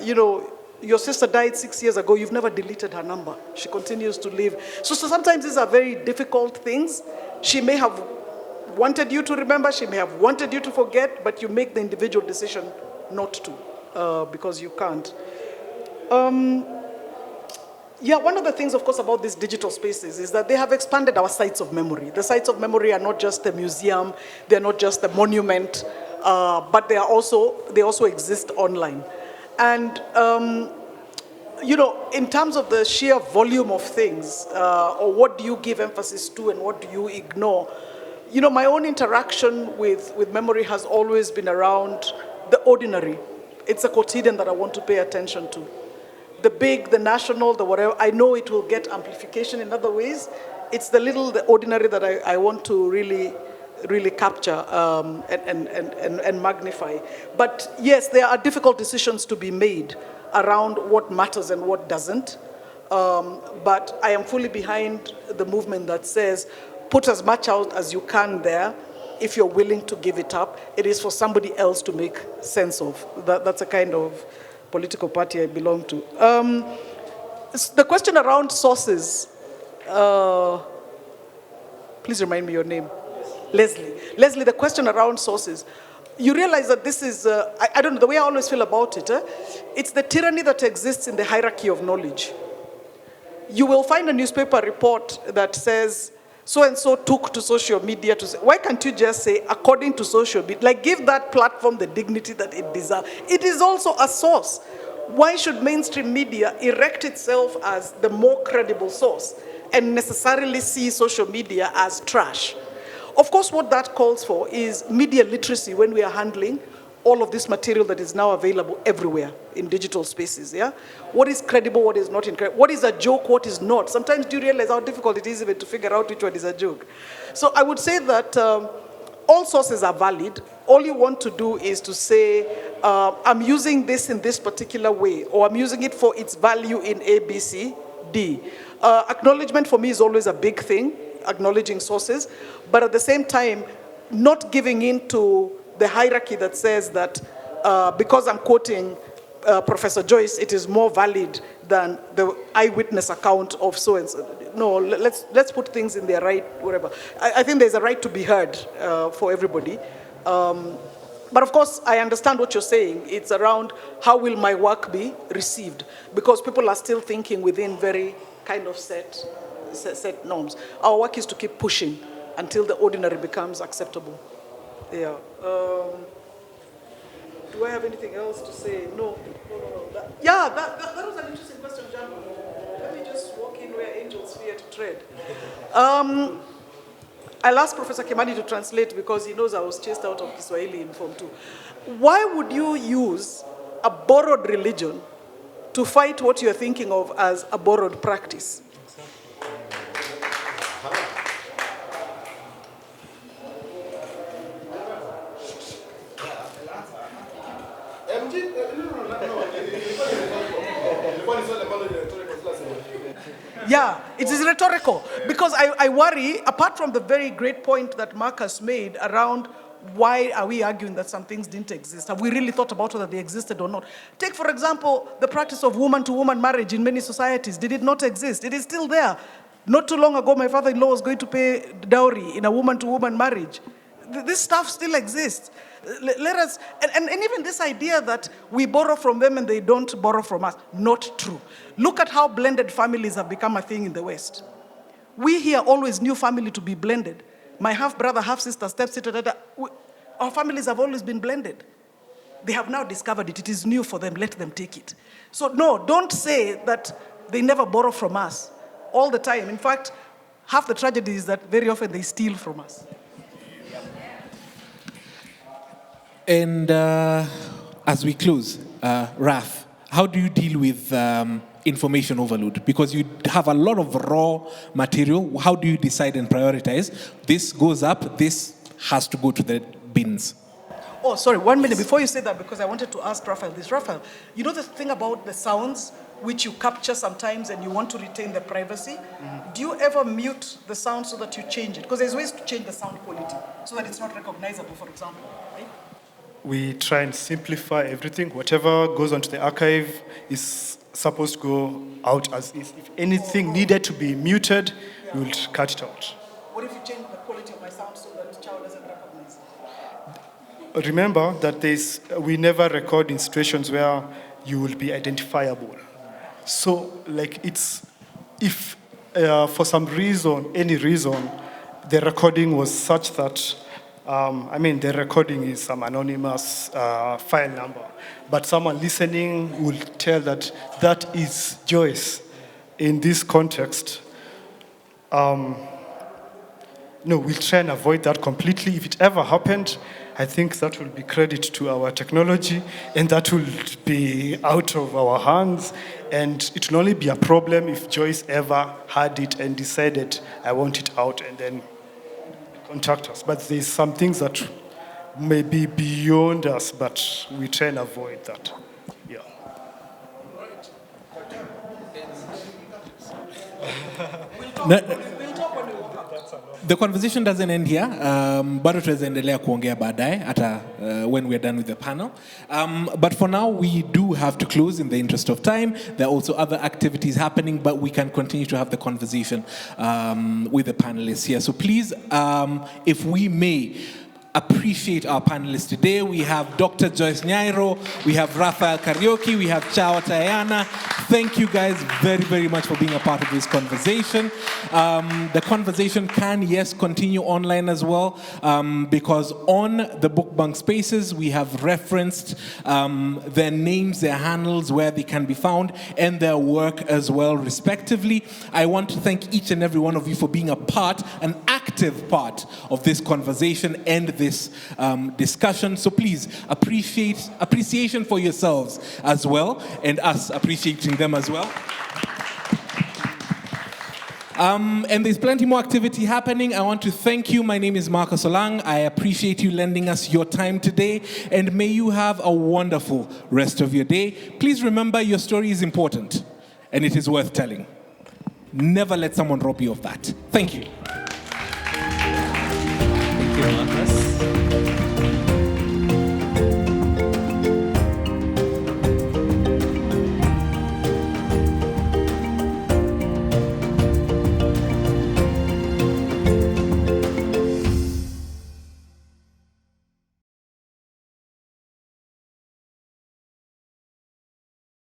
You know, your sister died 6 years ago, you've never deleted her number. She continues to live. So sometimes these are very difficult things. She may have wanted you to remember, she may have wanted you to forget, but you make the individual decision not to, because you can't. One of the things, of course, about these digital spaces is that they have expanded our sites of memory. The sites of memory are not just a museum, they're not just a monument, but they also exist online. And, you know, in terms of the sheer volume of things, or what do you give emphasis to and what do you ignore, you know, my own interaction with memory has always been around the ordinary. It's a quotidian that I want to pay attention to. The big, the national, the whatever, I know it will get amplification in other ways. It's the little, the ordinary that I want to really capture and magnify. But yes, there are difficult decisions to be made around what matters and what doesn't. But I am fully behind the movement that says put as much out as you can there. If you're willing to give it up, it is for somebody else to make sense of. That's a kind of political party I belong to. The question around sources, please remind me your name. Leslie. Leslie, the question around sources. You realize that this is, I don't know, the way I always feel about it, it's the tyranny that exists in the hierarchy of knowledge. You will find a newspaper report that says, so-and-so took to social media to say, why can't you just say, according to social media, like give that platform the dignity that it deserves. It is also a source. Why should mainstream media erect itself as the more credible source and necessarily see social media as trash? Of course, what that calls for is media literacy when we are handling all of this material that is now available everywhere in digital spaces, yeah? What is credible, what is not incredible? What is a joke, what is not? Sometimes do you realize how difficult it is even to figure out which one is a joke? So I would say that all sources are valid. All you want to do is to say, I'm using this in this particular way, or I'm using it for its value in A, B, C, D. Acknowledgement for me is always a big thing, acknowledging sources, but at the same time, not giving in to the hierarchy that says that because I'm quoting Professor Joyce, it is more valid than the eyewitness account of so-and-so. No, let's put things in their right, whatever. I think there's a right to be heard for everybody. But of course, I understand what you're saying. It's around how will my work be received? Because people are still thinking within very kind of set norms. Our work is to keep pushing until the ordinary becomes acceptable. Yeah. Do I have anything else to say? No. That was an interesting question, John. Let me just walk in where angels fear to tread. I'll ask Professor Kimani to translate because he knows I was chased out of Kiswahili in Form 2. Why would you use a borrowed religion to fight what you're thinking of as a borrowed practice? Yeah, it is rhetorical. Because I worry, apart from the very great point that Marcus made around why are we arguing that some things didn't exist? Have we really thought about whether they existed or not? Take, for example, the practice of woman-to-woman marriage in many societies. Did it not exist? It is still there. Not too long ago, my father-in-law was going to pay dowry in a woman-to-woman marriage. This stuff still exists. Let us, and even this idea that we borrow from them and they don't borrow from us, not true. Look at how blended families have become a thing in the West. We here always knew family to be blended. My half-brother, half-sister, step-sister, our families have always been blended. They have now discovered it. It is new for them. Let them take it. So no, don't say that they never borrow from us all the time. In fact, half the tragedy is that very often they steal from us. And as we close, Raf, how do you deal with information overload? Because you have a lot of raw material. How do you decide and prioritize? This goes up, this has to go to the bins. Oh, sorry, 1 minute before you say that, because I wanted to ask Raphael this. Raphael, you know the thing about the sounds which you capture sometimes and you want to retain the privacy? Mm-hmm. Do you ever mute the sound so that you change it? Because there's ways to change the sound quality so that it's not recognizable, for example, right? We try and simplify everything. Whatever goes onto the archive is supposed to go out as is. If anything needed to be muted, we will cut it out. What if you change the quality of my sound so that Chao doesn't recognize it? Remember that we never record in situations where you will be identifiable. So, like, it's if for some reason, any reason, the recording was such that the recording is some anonymous file number, but someone listening will tell that that is Joyce. In this context, no, we'll try and avoid that completely. If it ever happened, I think that will be credit to our technology, and that will be out of our hands, and it will only be a problem if Joyce ever had it and decided, I want it out, and then contact us. But there's some things that may be beyond us, but we try and avoid that. Yeah. The conversation doesn't end here. Bado tutaendelea kuongea baadaye hata when we're done with the panel. But for now, we do have to close in the interest of time. There are also other activities happening, but we can continue to have the conversation with the panelists here. So please, if we may, appreciate our panelists today. We have Dr. Joyce Nyairo, we have Raphael Kariuki, we have Chao Tayiana. Thank you guys very, very much for being a part of this conversation. The conversation can, yes, continue online as well, because on the book bank spaces, we have referenced their names, their handles, where they can be found, and their work as well, respectively. I want to thank each and every one of you for being a part, an active part of this conversation and this discussion. So please, appreciation for yourselves as well, and us appreciating them as well. And there's plenty more activity happening. I want to thank you. My name is Marcus Olang. I appreciate you lending us your time today, and may you have a wonderful rest of your day. Please remember, your story is important, and it is worth telling. Never let someone rob you of that. Thank you. Thank you, Marcus.